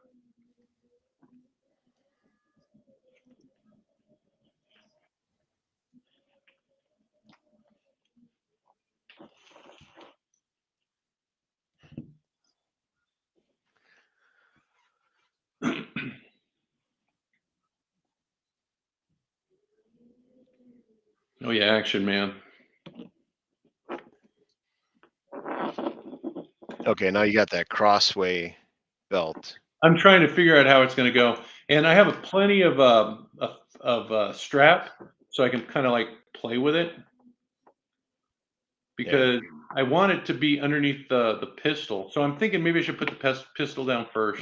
Oh yeah, action man. Okay, now you got that crossway belt. I'm trying to figure out how it's going to go, and I have plenty of strap, so I can kind of like play with it because I want it to be underneath the pistol. So I'm thinking maybe I should put the pistol down first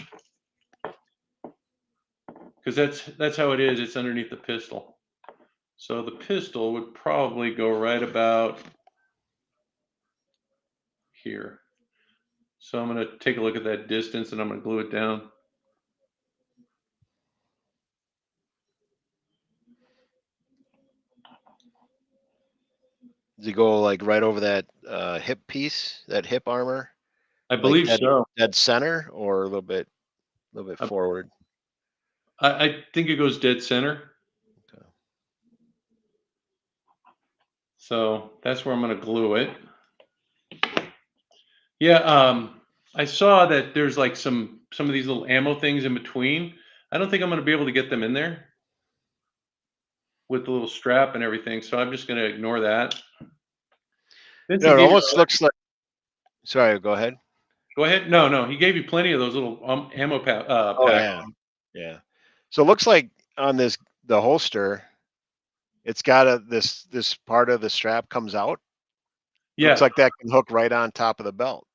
because that's how it is. It's underneath the pistol. So the pistol would probably go right about here. So I'm going to take a look at that distance and I'm going to glue it down. Does it go like right over that hip piece, that hip armor? I Like believe so. dead center, or a little bit forward? I think it goes dead center. Okay. So that's where I'm going to glue it. Yeah, I saw that there's like some of these little ammo things in between. I don't think I'm going to be able to get them in there with the little strap and everything, so I'm just going to ignore that. No, Vincent it gave you, almost looks like. Sorry, go ahead. go ahead. No, he gave you plenty of those little ammo Oh pack. yeah. So it looks like on the holster, it's got this part of the strap comes out. Looks Yeah, like that can hook right on top of the belt,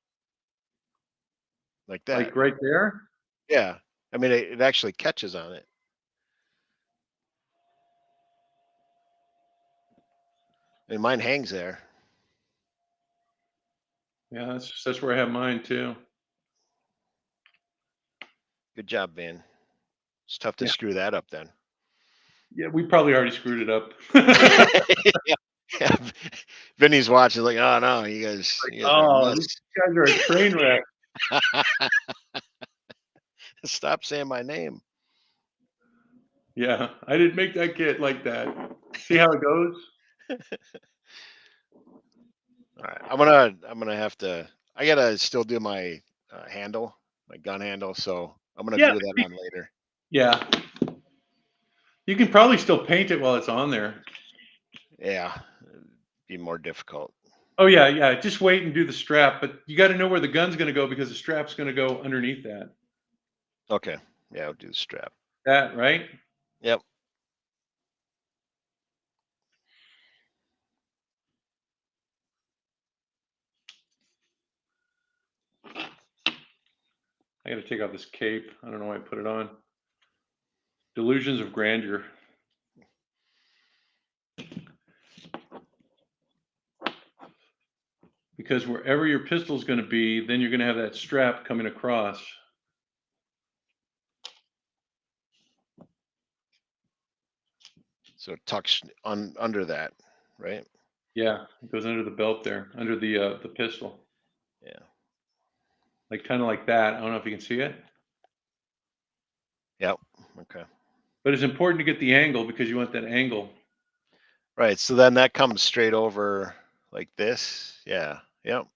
like that. like right there. Yeah, I mean it actually catches on it. And mine hangs there. Yeah, that's where I have mine too. Good job, Van. It's tough to Yeah, screw that up then. yeah, we probably already screwed it up. Yeah. Vinny's watching, like, oh no, you guys are a Oh, mess. these guys are a train wreck. Stop saying my name. Yeah, I didn't make that kit like that. See how it goes? All right, I'm gonna have to. I gotta still do my handle, my gun handle. So I'm gonna Yeah, glue that on later. yeah. You can probably still paint it while it's on there. Yeah, it'd be more difficult. Oh yeah, yeah. Just wait and do the strap, but you got to know where the gun's going to go because the strap's going to go underneath that. Okay. Yeah, I'll do the strap. That right? Yep. I got to take off this cape. I don't know why I put it on. Delusions of grandeur. Because wherever your pistol's going to be, then you're going to have that strap coming across. So it tucks under that, right? Yeah, it goes under the belt there, under the pistol. Yeah. Like kind of like that. I don't know if you can see it. Yep. Okay. But it's important to get the angle because you want that angle. Right. So then that comes straight over like this. Yeah. Yep.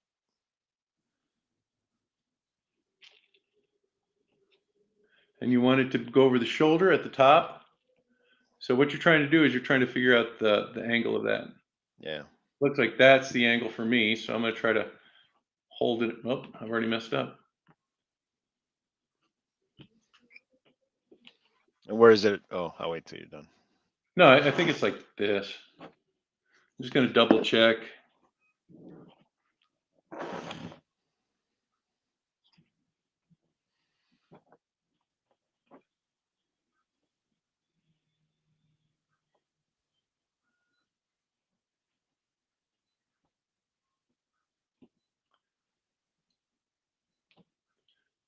And you want it to go over the shoulder at the top. So what you're trying to do is you're trying to figure out the angle of that. Yeah. Looks like that's the angle for me. So I'm going to try to hold it. Oh, I've already messed up. And where is it? Oh, I'll wait till you're done. No, I think it's like this. I'm just going to double check.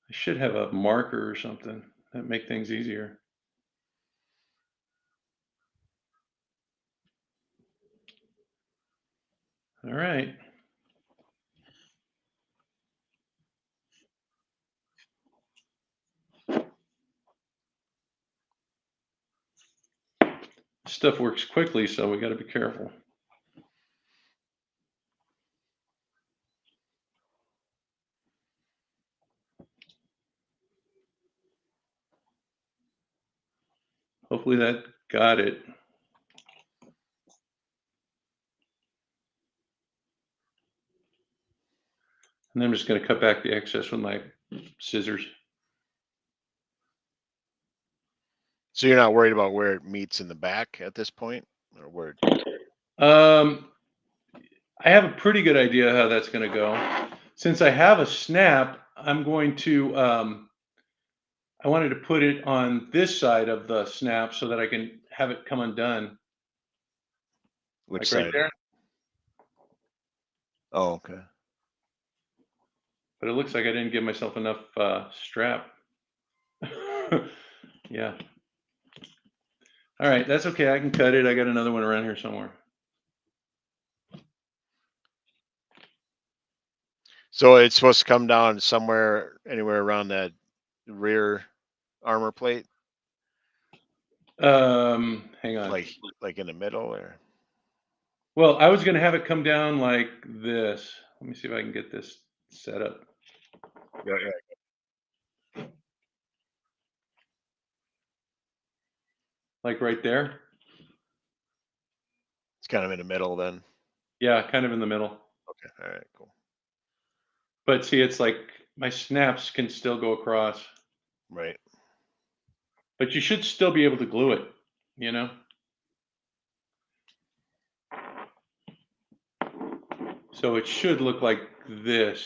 I should have a marker or something that make things easier. All right. Stuff works quickly, so we got to be careful. Hopefully that got it. And then I'm just going to cut back the excess with my scissors. So you're not worried about where it meets in the back at this point, or where? Um, I have a pretty good idea how that's going to go. Since I have a snap, I'm going to, I wanted to put it on this side of the snap so that I can have it come undone. Which Like right side? there. Oh, okay. But it looks like I didn't give myself enough strap. Yeah. All right, that's okay. I can cut it. I got another one around here somewhere. So it's supposed to come down somewhere, anywhere around that rear armor plate, Hang on. like in the middle, or? Well, I was going to have it come down like this. Let me see if I can get this set up. Yeah, yeah. Like right there. It's kind of in the middle then. Yeah, kind of in the middle. Okay. All right. Cool. But see, it's like my snaps can still go across. Right. But you should still be able to glue it, you know? So it should look like this.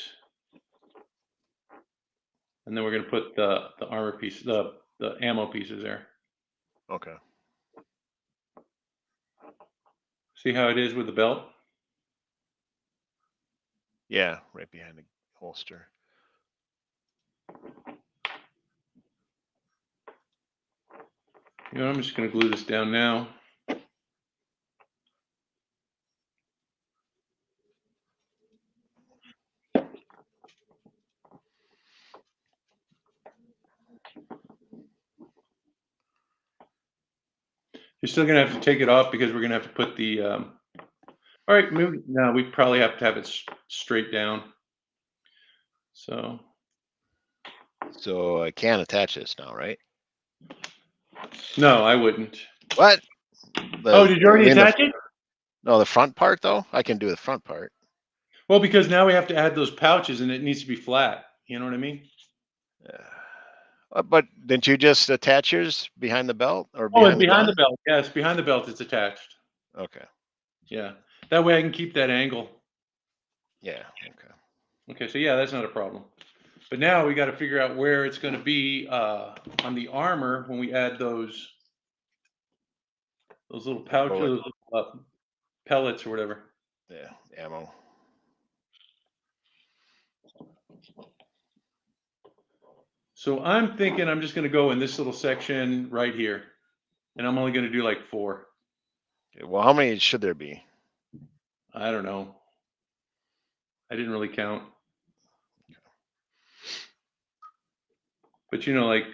And then we're going to put the armor piece, the ammo pieces there. Okay. See how it is with the belt? Yeah, right behind the holster. You know, I'm just going to glue this down now. You're still going to have to take it off because we're going to have to put the All right, move. No, we probably have to have it straight down. So So I can't attach this now, right? no, I wouldn't. What? Oh, did you I already mean, attach it? no, the front part though. I can do the front part. Well, because now we have to add those pouches, and it needs to be flat. You know what I mean? But didn't you just attach yours behind the belt or Oh, it's behind the behind the gun? belt. Yes, behind the belt, it's attached. Okay. Yeah, that way I can keep that angle. Yeah. Okay. Okay, so yeah, that's not a problem. But now we got to figure out where it's going to be on the armor when we add those little pouches, Bullet. those little, pellets or whatever. Yeah. Ammo. So I'm thinking I'm just going to go in this little section right here, and I'm only going to do like 4. Okay, well, how many should there be? I don't know. I didn't really count. But like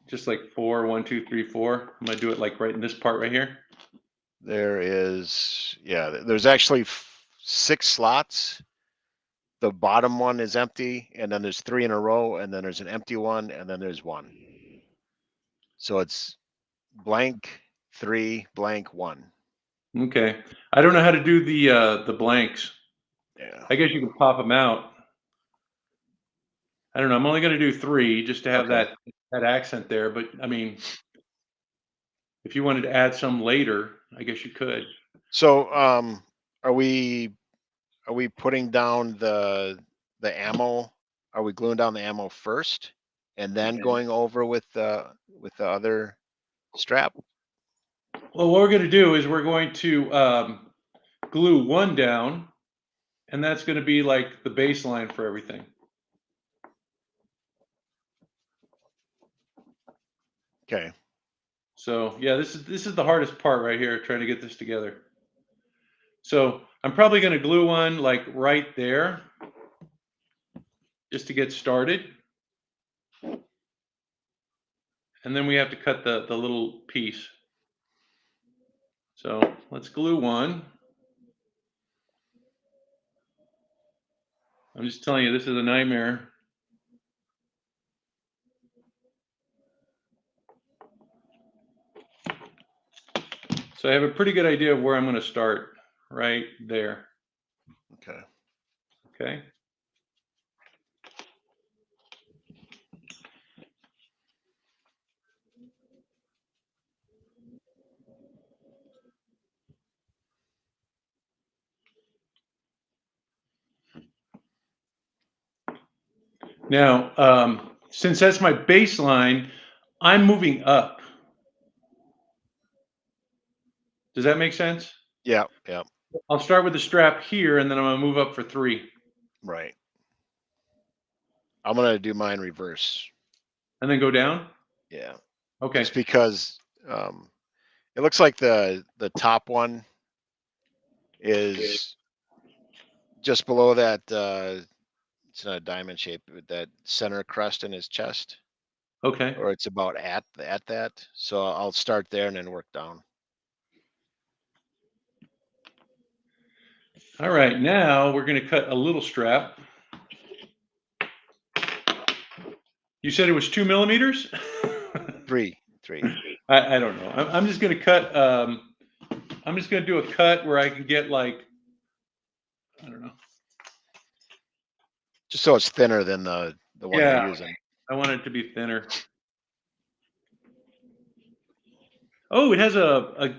just like 4, 1, 2, 3, 4. I'm gonna do it like right in this part right here. There is, yeah, there's actually 6 slots. The bottom one is empty, and then there's 3 in a row, and then there's an empty one, and then there's 1. So it's blank, 3, blank, 1. Okay. I don't know how to do the blanks. Yeah. I guess you can pop them out. I don't know. I'm only gonna do 3 just to have Okay. that accent there. But I mean, if you wanted to add some later, I guess you could. So, are we putting down the ammo? Are we gluing down the ammo first and then going over with the other strap? Well, what we're gonna do is we're going to glue 1 down, and that's gonna be like the baseline for everything. Okay. So yeah, this is the hardest part right here, trying to get this together. So I'm probably going to glue one like right there, just to get started. And then we have to cut the little piece. So let's glue one. I'm just telling you, this is a nightmare. So I have a pretty good idea of where I'm going to start, right there. Okay. Okay. Now, since that's my baseline, I'm moving up. Does that make sense? Yeah. Yeah. I'll start with the strap here, and then I'm going to move up for 3. Right. I'm gonna do mine reverse. And then go down? Yeah. Okay. Just because it looks like the top one is just below that. It's not a diamond shape, with that center crest in his chest, Okay. or it's about at that. So I'll start there and then work down. All right, now we're going to cut a little strap. You said it was 2 millimeters? Three. I don't know. I'm just going to cut. I'm just going to do a cut where I can get like, I don't know. Just so it's thinner than the one Yeah, you're using. I want it to be thinner. Oh, it has it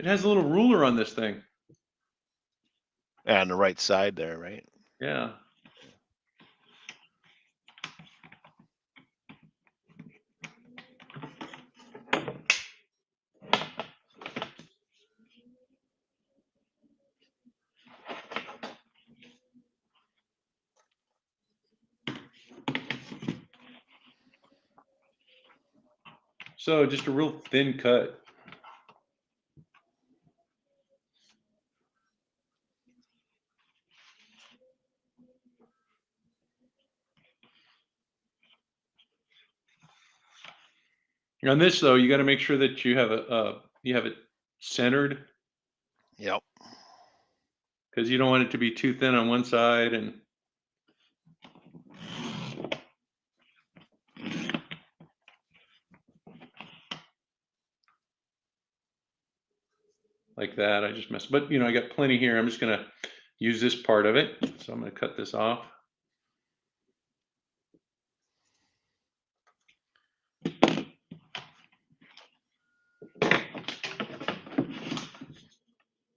has a little ruler on this thing. Yeah, on the right side there, right? Yeah. So just a real thin cut. On this though, you got to make sure that you have you have it centered. Yep. because you don't want it to be too thin on one side and. Like that, I just messed, but I got plenty here. I'm just gonna use this part of it. So I'm gonna cut this off.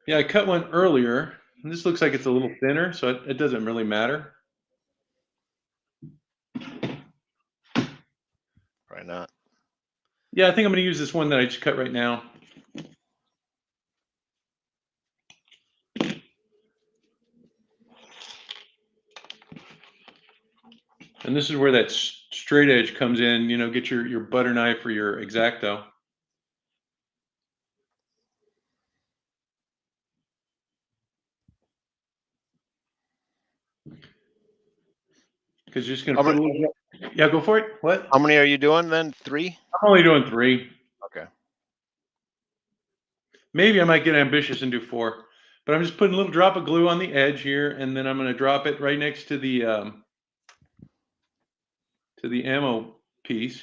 Yeah, I cut one earlier, and this looks like it's a little thinner, so it doesn't really matter. Probably not. Yeah, I think I'm gonna use this one that I just cut right now. And this is where that straight edge comes in, get your butter knife or your X-Acto. Because you're just gonna put a little. Yeah, go for it. What? How many are you doing then? 3? I'm only doing 3. Okay. Maybe I might get ambitious and do 4, but I'm just putting a little drop of glue on the edge here, and then I'm gonna drop it right next to the ammo piece.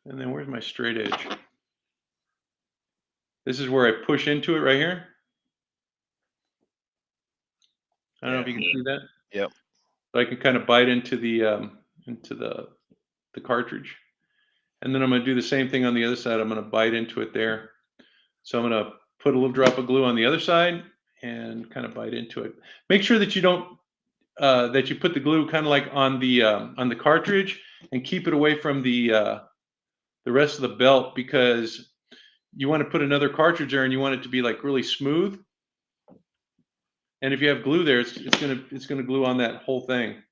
And then where's my straight edge? This is where I push into it right here. I don't know if you can see that. Yep. So I can kind of bite into the cartridge. And then I'm going to do the same thing on the other side. I'm going to bite into it there. So I'm going to put a little drop of glue on the other side and kind of bite into it. Make sure that you don't that you put the glue kind of like on the cartridge and keep it away from the rest of the belt, because you want to put another cartridge there and you want it to be like really smooth. And if you have glue there, it's gonna glue on that whole thing.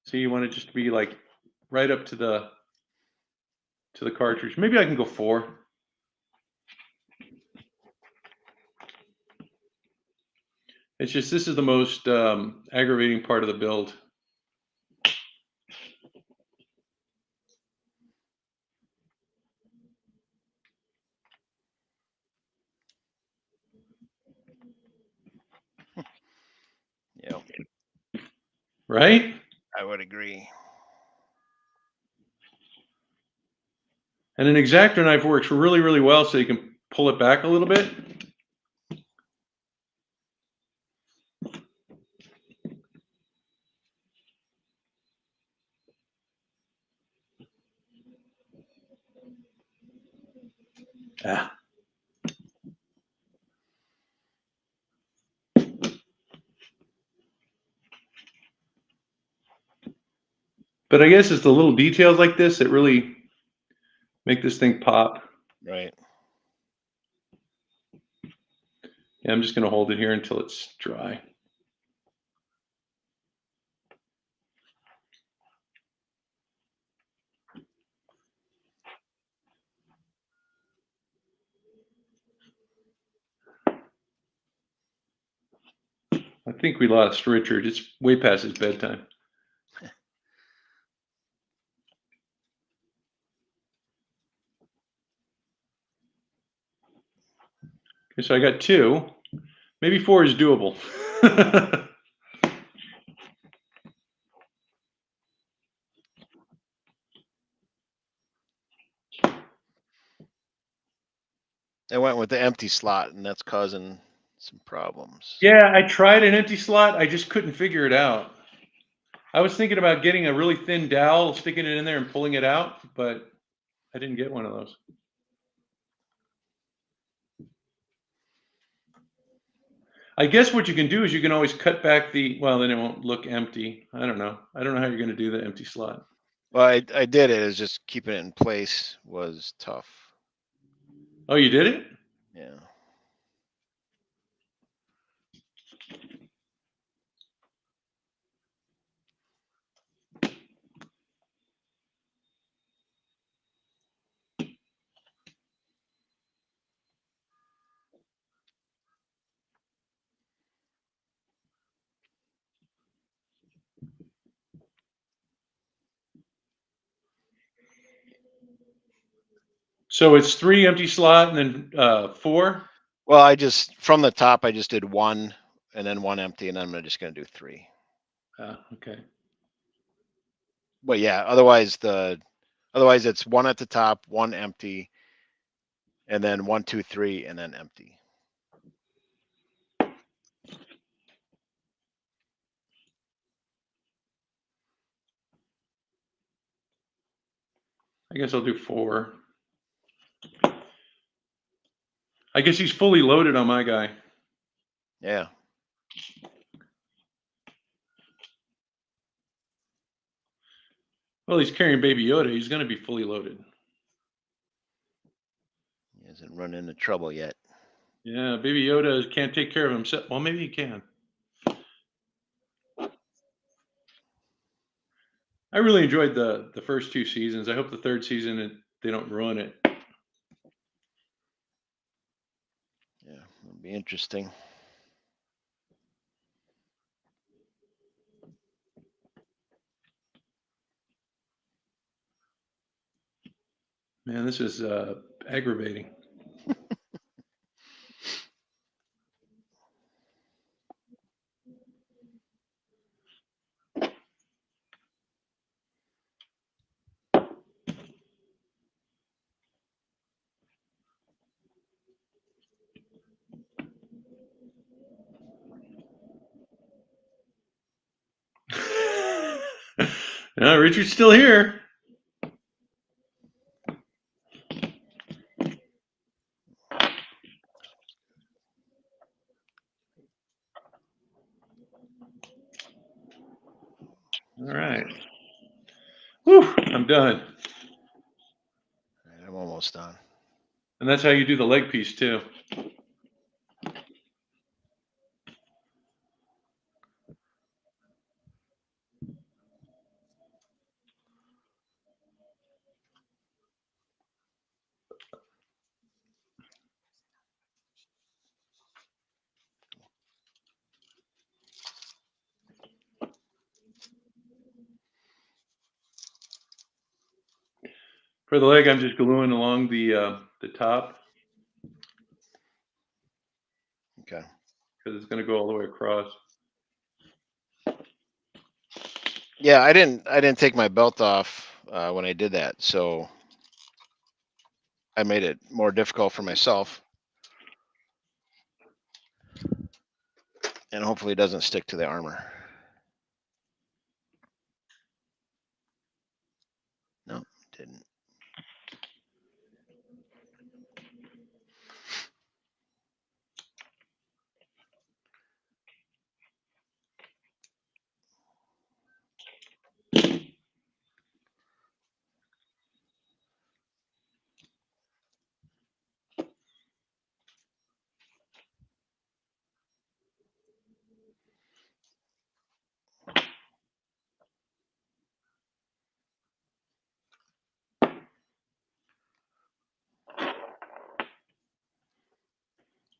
So you want it just to be like right up to the cartridge. Maybe I can go 4. It's just this is the most aggravating part of the build. Yep. Right? I would agree. And an X-Acto knife works really, really well, so you can pull it back a little bit. Ah. But I guess it's the little details like this that really make this thing pop. Right. Yeah, I'm just going to hold it here until it's dry. I think we lost Richard. It's way past his bedtime. Okay, so I got 2. Maybe 4 is doable. I went with the empty slot, and that's causing some problems. Yeah, I tried an empty slot. I just couldn't figure it out. I was thinking about getting a really thin dowel, sticking it in there and pulling it out, but I didn't get one of those. I guess what you can do is you can always cut back well, then it won't look empty. I don't know. I don't know how you're going to do the empty slot. Well, I did it. It's just keeping it in place was tough. Oh, you did it? Yeah. So it's 3 empty slot and then 4? Well, I just from the top I just did 1 and then 1 empty, and then I'm just gonna do 3. Okay. But yeah, otherwise it's 1 at the top, 1 empty, and then 1, 2, 3, and then empty. I guess I'll do 4. I guess he's fully loaded on my guy. Yeah. Well, he's carrying Baby Yoda. He's going to be fully loaded. He hasn't run into trouble yet. Yeah, Baby Yoda can't take care of himself. Well, maybe he can. I really enjoyed the first 2 seasons. I hope the 3rd season they don't ruin it. Yeah, it'll be interesting. Man, this is aggravating. No, Richard's still here. All right. Whew, I'm done. I'm almost done. And that's how you do the leg piece too. For the leg, I'm just gluing along the top Okay. because it's going to go all the way across. Yeah, I didn't take my belt off when I did that, so I made it more difficult for myself. And hopefully it doesn't stick to the armor. No, it didn't.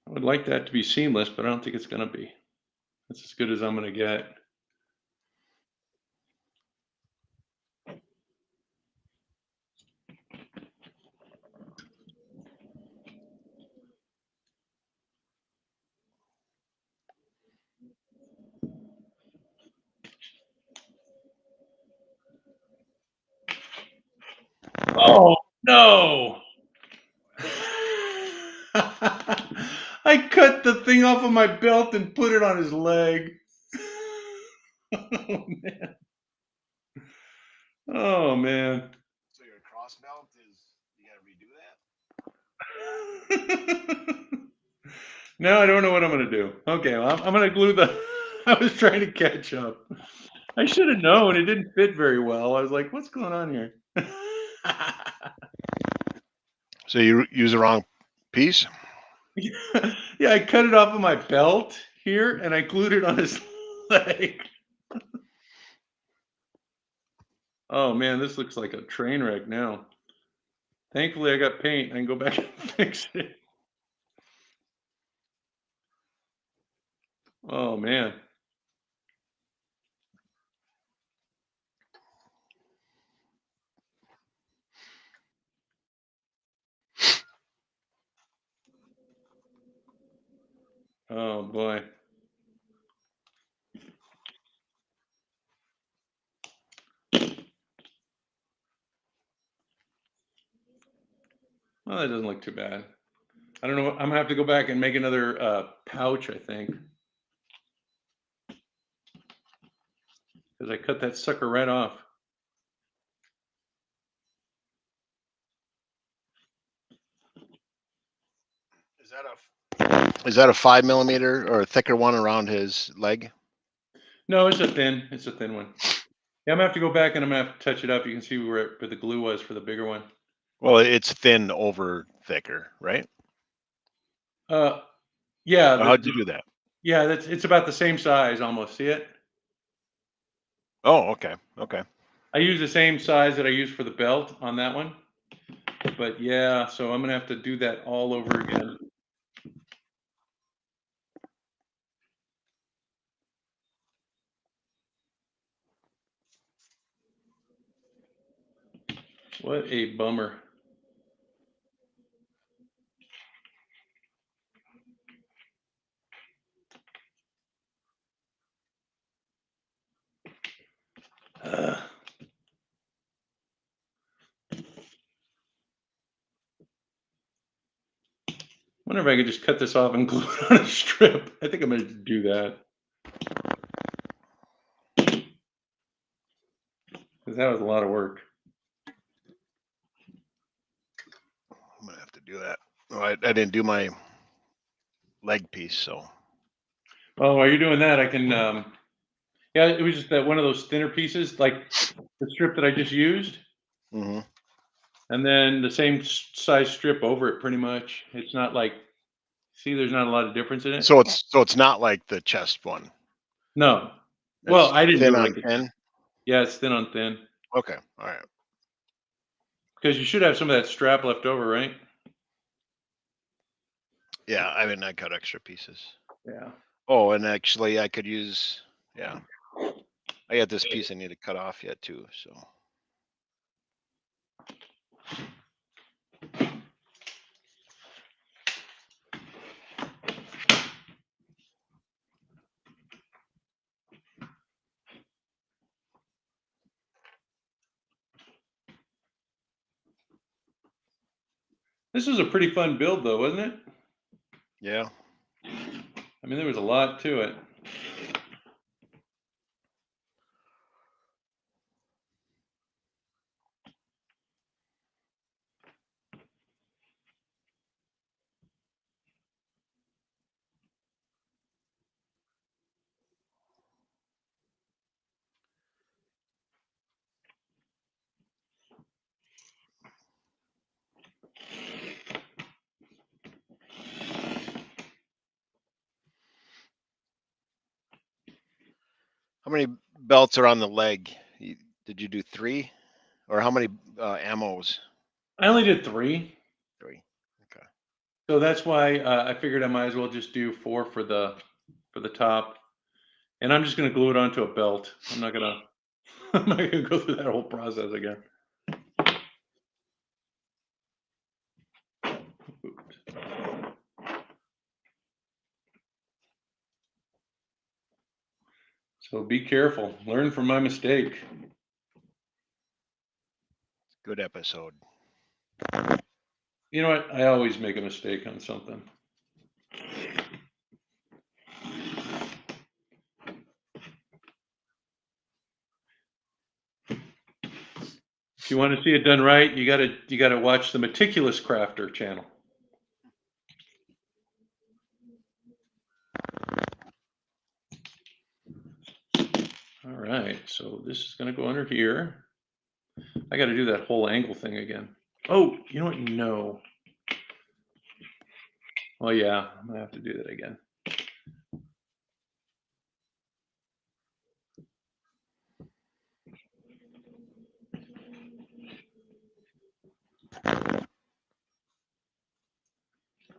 I would like that to be seamless, but I don't think it's going to be. That's as good as I'm going to get. Oh, no. I cut the thing off of my belt and put it on his leg. Oh, man. Oh, man. So your cross belt is you gotta redo that? Now I don't know what I'm going to do. Okay, well, I'm going to glue the. I was trying to catch up. I should have known. It didn't fit very well. I was like, what's going on here? So you use the wrong piece? Yeah, I cut it off of my belt here and I glued it on his leg. Oh man, this looks like a train wreck now. Thankfully, I got paint. I can go back and fix it. Oh man. Oh boy. Well, that doesn't look too bad. I don't know. I'm gonna have to go back and make another pouch, I think, because I cut that sucker right off. Is that a 5 millimeter or a thicker one around his leg? No, it's a thin one. Yeah, I'm gonna have to go back and I'm gonna have to touch it up. You can see where the glue was for the bigger one. Well, it's thin over thicker, right? Uh, yeah, Or how'd you do that? yeah, it's about the same size almost. See it? Oh, okay. Okay. I use the same size that I used for the belt on that one. But yeah, so I'm gonna have to do that all over again. What a bummer. Uh, wonder if I could just cut this off and glue it on a strip. I think I'm gonna do that. Because that was a lot of work. I'm gonna have to do that. Oh, I didn't do my leg piece, so Oh, while you're doing that, I can yeah, it was just that one of those thinner pieces, like the strip that I just used, hmm and then the same size strip over it pretty much. It's not like, see, there's not a lot of difference in it. so it's not like the chest one. No. Well, It's I didn't thin do it on like it. thin. Yeah, it's thin on thin. Okay. All right. Because you should have some of that strap left over, right? Yeah, I mean, I cut extra pieces. Yeah. Oh, and actually, I could use. Yeah, I got this piece I need to cut off yet too. So This was a pretty fun build, though, wasn't it? yeah, I mean, there was a lot to it. how many belts are on the leg? Did you do 3, or how many ammos? I only did 3. 3. Okay. So that's why I figured I might as well just do 4 for the top. And I'm just gonna glue it onto a belt. I'm not gonna I'm not gonna go through that whole process again. Oops. So be careful. Learn from my mistake. Good episode. You know what? I always make a mistake on something. If you want to see it done right, you gotta watch the Meticulous Crafter channel. All right, so this is gonna go under here. I got to do that whole angle thing again. Oh, you know what? No. Well, yeah, I'm gonna have to do that again.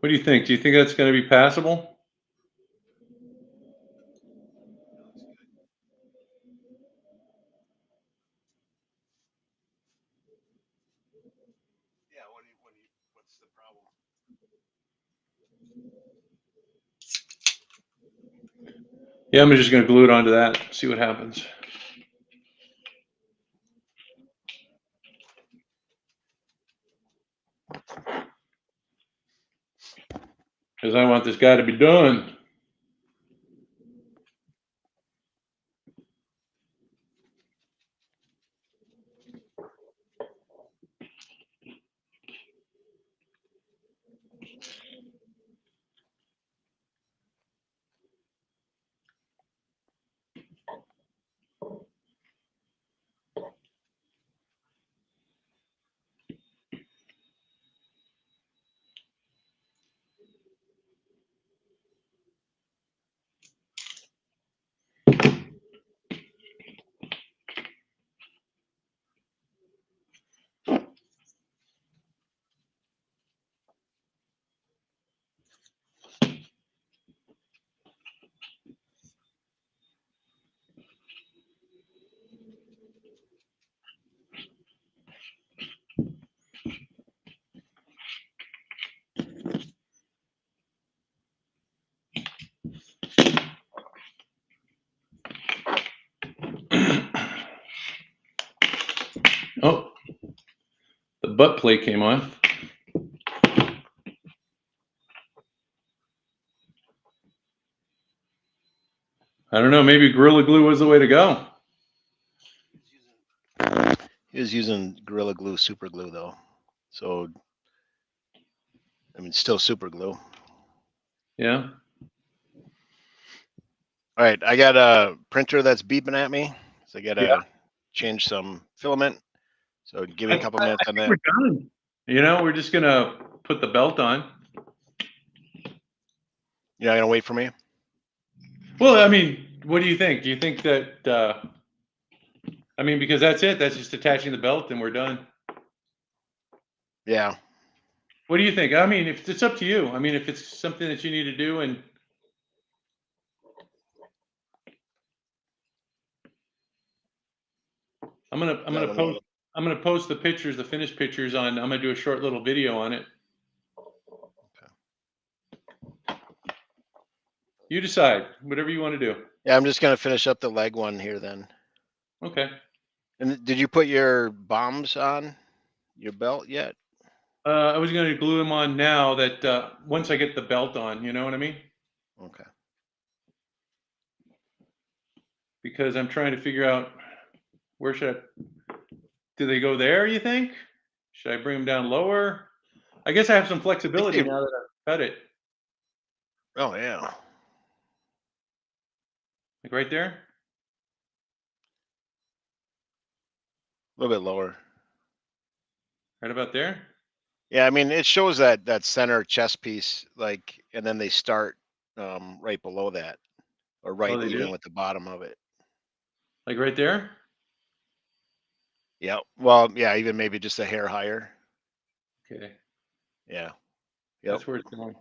What do you think? Do you think that's going to be passable? Yeah. What's the problem? Yeah, I'm just gonna glue it onto that, see what happens. Because I want this guy to be done. Oh, the butt plate came on. I don't know, maybe Gorilla Glue was the way to go. He was using Gorilla Glue super glue though. So I mean still super glue. Yeah. All right, I got a printer that's beeping at me. So I gotta Yeah. change some filament. So give me a couple minutes on that. We're done. You know, we're just gonna put the belt on. You're not gonna wait for me? Well, I mean, what do you think? Do you think that, I mean, because that's it, that's just attaching the belt and we're done. Yeah. What do you think? I mean, if it's up to you. I mean, if it's something that you need to do and I'm gonna post the pictures, the finished pictures on, I'm gonna do a short little video on it. You decide, whatever you want to do. Yeah, I'm just gonna finish up the leg one here then. Okay. And did you put your bombs on your belt yet? I was gonna glue them on now that, once I get the belt on, you know what I mean? Okay. Because I'm trying to figure out where should do they go there, you think? Should I bring them down lower? I guess I have some flexibility now that I've cut it. Oh yeah. Like right there? A little bit lower. Right about there? Yeah, I mean it shows that center chest piece, like, and then they start right below that, or Oh, right they do? even with the bottom of it. Like right there? Yeah. Well, yeah, even maybe just a hair higher. Okay. Yeah. Yep. That's where it's going.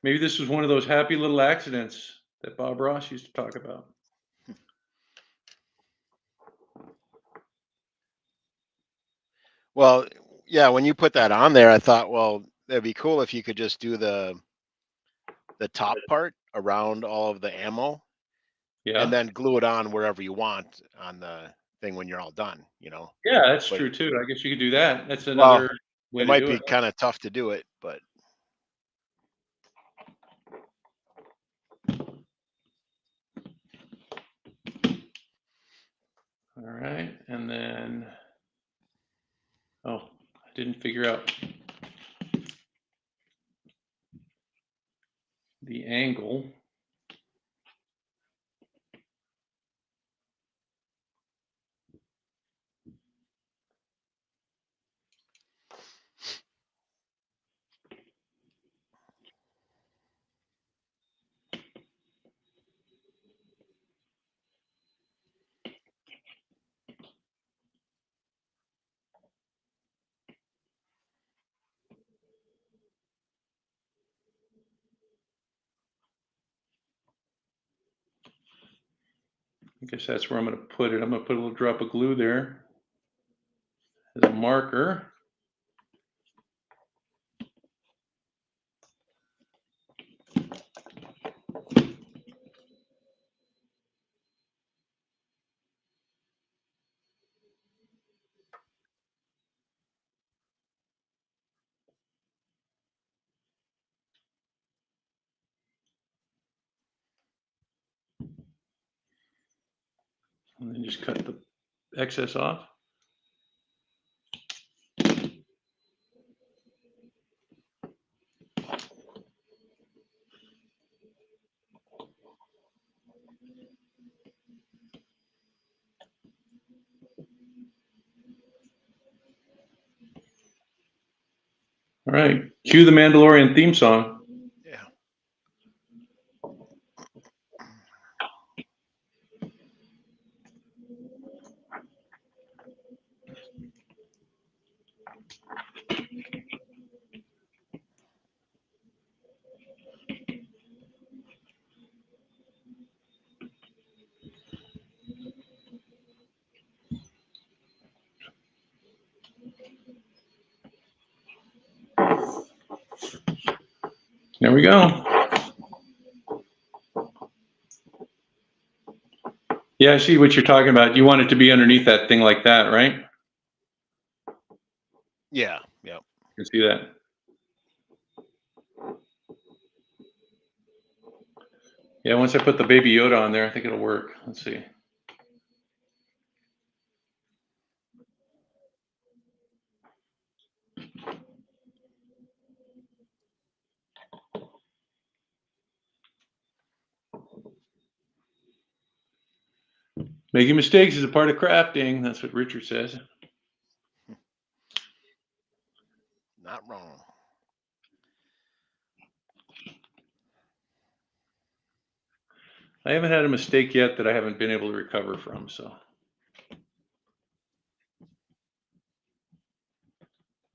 Maybe this was one of those happy little accidents that Bob Ross used to talk about. Well, yeah, when you put that on there, I thought, well, that'd be cool if you could just do the top part around all of the ammo and Yeah. then glue it on wherever you want on the thing when you're all done, Yeah, that's But true too. I guess you could do that. That's well, another way it to might do be it. kind of tough to do it, but All right. And then, oh, I didn't figure out the angle. I guess that's where I'm going to put it. I'm going to put a little drop of glue there as a marker. And then just cut the excess off. All right, cue the Mandalorian theme song. Yeah. There we go. Yeah, I see what you're talking about. You want it to be underneath that thing like that, right? Yeah. Yep. You can see that. Yeah, once I put the Baby Yoda on there, I think it'll work. Let's see. Making mistakes is a part of crafting. That's what Richard says. Not wrong. I haven't had a mistake yet that I haven't been able to recover from, so.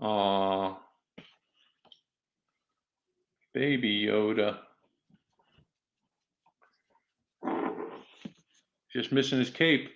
Aw. Baby Yoda. Just missing his cape.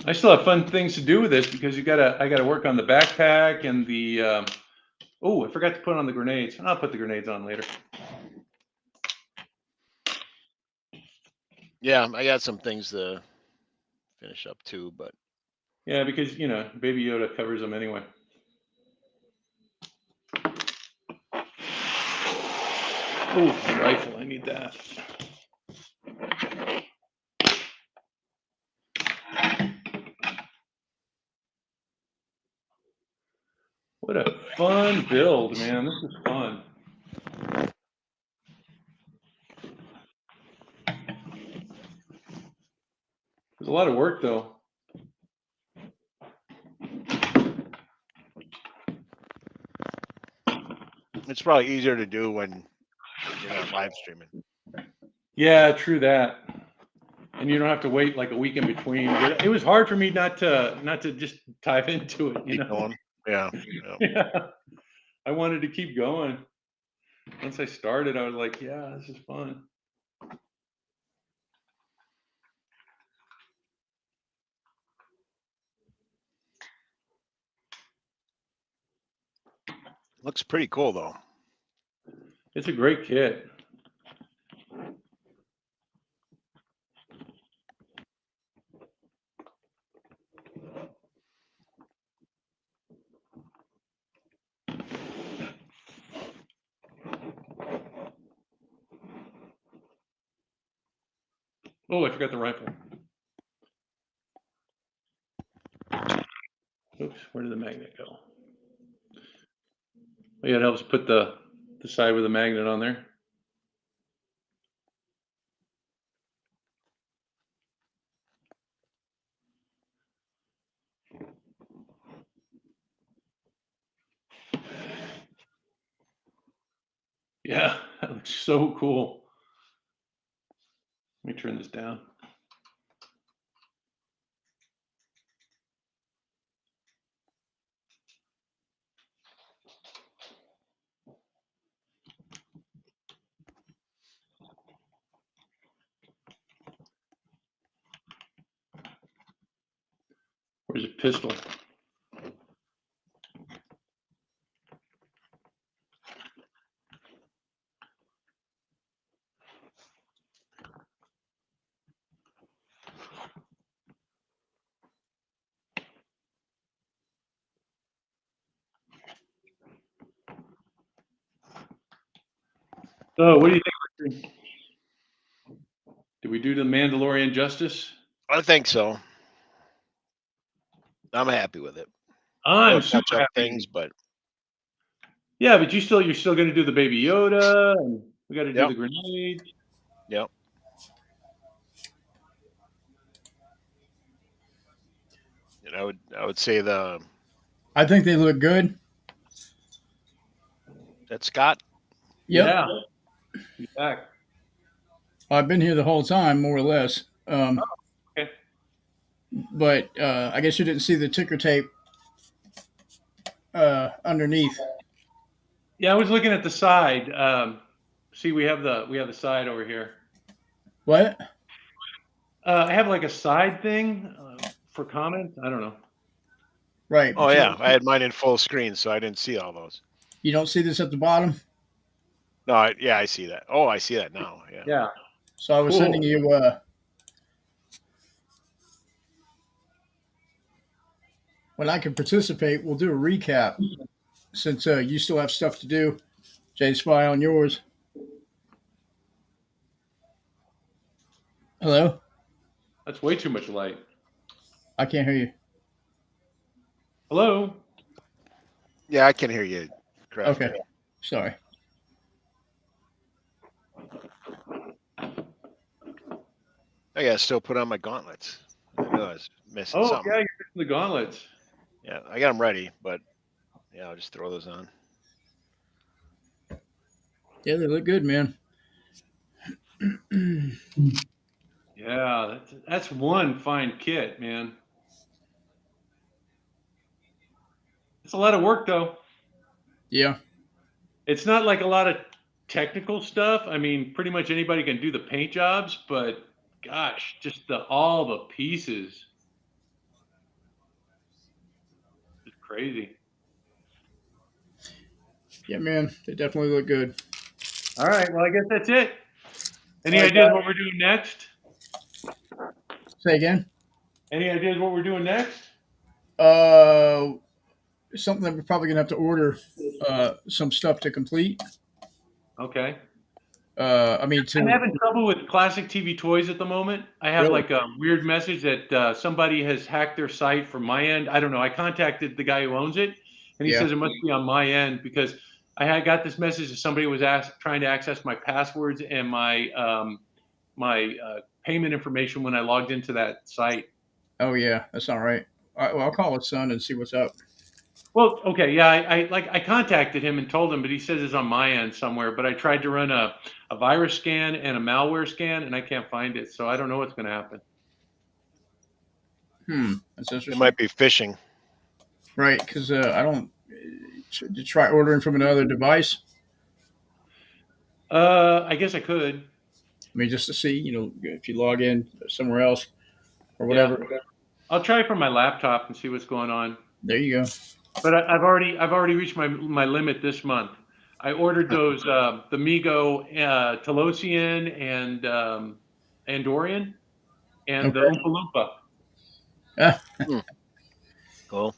I still have fun things to do with this because I gotta work on the backpack and the. Oh, I forgot to put on the grenades. I'll put the grenades on later. Yeah, I got some things to finish up too, but Yeah, because Baby Yoda covers them anyway. Oh, rifle! I need that. What a fun build, man! This is fun. There's a lot of work though. it's probably easier to do when you're not live streaming. Yeah, true that. And you don't have to wait like a week in between. It was hard for me not to just dive into it. Keep going. Yeah. Yeah. I wanted to keep going. Once I started, I was like, yeah, this is fun. Looks pretty cool though. It's a great kit. Oh, I forgot the rifle. Oops, where did the magnet go? Oh, yeah, it helps put the side with the magnet on there. Yeah, that looks so cool. Let me turn this down. Where's the pistol? So, what do you think, Richard? Did we do the Mandalorian justice? I think so. I'm happy with it. I'm We'll touch super up happy. things, but Yeah, but you're still going to do the Baby Yoda, and we got to do Yep. the grenade. yep. And I would say I think they look good. that Scott. Yep. Yeah, he's back. I've been here the whole time, more or less. Okay. But I guess you didn't see the ticker tape underneath. Yeah, I was looking at the side. See, we have the side over here. What? I have like a side thing for comments. I don't know. Right. Oh But yeah, I had mine in full screen, so I didn't see all those. you don't see this at the bottom. No, I see that. Oh, I see that now. Yeah. Yeah. So I was Cool. sending you. When I can participate, we'll do a recap since you still have stuff to do. Jay Spy on yours. Hello? That's way too much light. I can't hear you. Hello. Yeah, I can hear you. Correct. Okay. Sorry. I gotta still put on my gauntlets. I knew I was missing Oh something. yeah, you're missing the gauntlets. Yeah, I got them ready, but yeah, I'll just throw those on. Yeah, they look good, man. Yeah, that's one fine kit, man. It's a lot of work though. Yeah. It's not like a lot of technical stuff. I mean, pretty much anybody can do the paint jobs, but gosh, just all the pieces. It's crazy. Yeah, man. They definitely look good. All right, well, I guess that's it. Any All right, ideas guys. what we're doing next? Say again. Any ideas what we're doing next? Something that we're probably gonna have to order some stuff to complete. Okay. I mean, I'm to having trouble with classic TV toys at the moment. I have really. like a weird message that somebody has hacked their site from my end. I don't know. I contacted the guy who owns it, and he Yeah. says it must be on my end because I had got this message that somebody was trying to access my passwords and my payment information when I logged into that site. Oh yeah, that's not right. All right, well, I'll call his son and see what's up. Well, okay, yeah, I contacted him and told him, but he says it's on my end somewhere. But I tried to run a virus scan and a malware scan, and I can't find it. So I don't know what's going to happen. That's It interesting. might be phishing. Right, because I don't to try ordering from another device. I guess I could. I mean, just to see, if you log in somewhere else or Yeah, whatever. I'll try from my laptop and see what's going on. There you go. But I've already reached my limit this month. I ordered those the Migo Telosian and Andorian and the Okay. Oompa Loompa. Ah, Cool.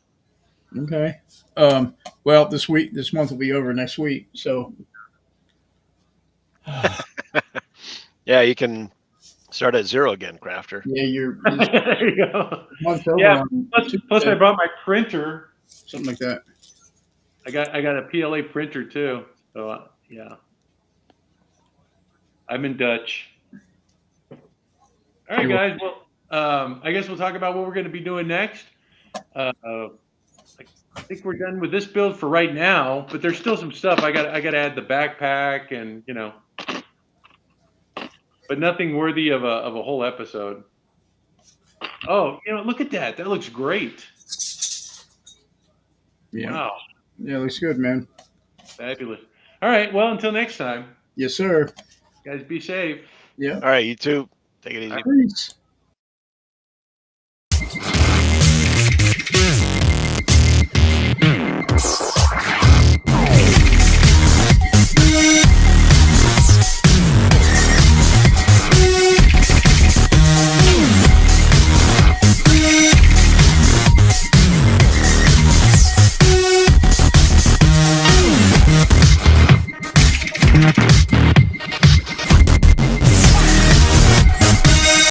okay. Well, this month will be over next week. So, Yeah, you can Start at 0 again, Crafter. Yeah, you're There you go. month over Yeah. on Plus, Tuesday, I brought my printer. something like that. I got a PLA printer too. So yeah, I'm in Dutch. All right, guys. Well, I guess we'll talk about what we're going to be doing next. I think we're done with this build for right now, but there's still some stuff. I got to add the backpack and but nothing worthy of a whole episode. Oh, look at that. That looks great. Yeah. Wow. Yeah, looks good, man. Fabulous. All right. Well, until next time, Yes, sir. guys, be safe. Yeah. All right, you too. Take it easy. Peace.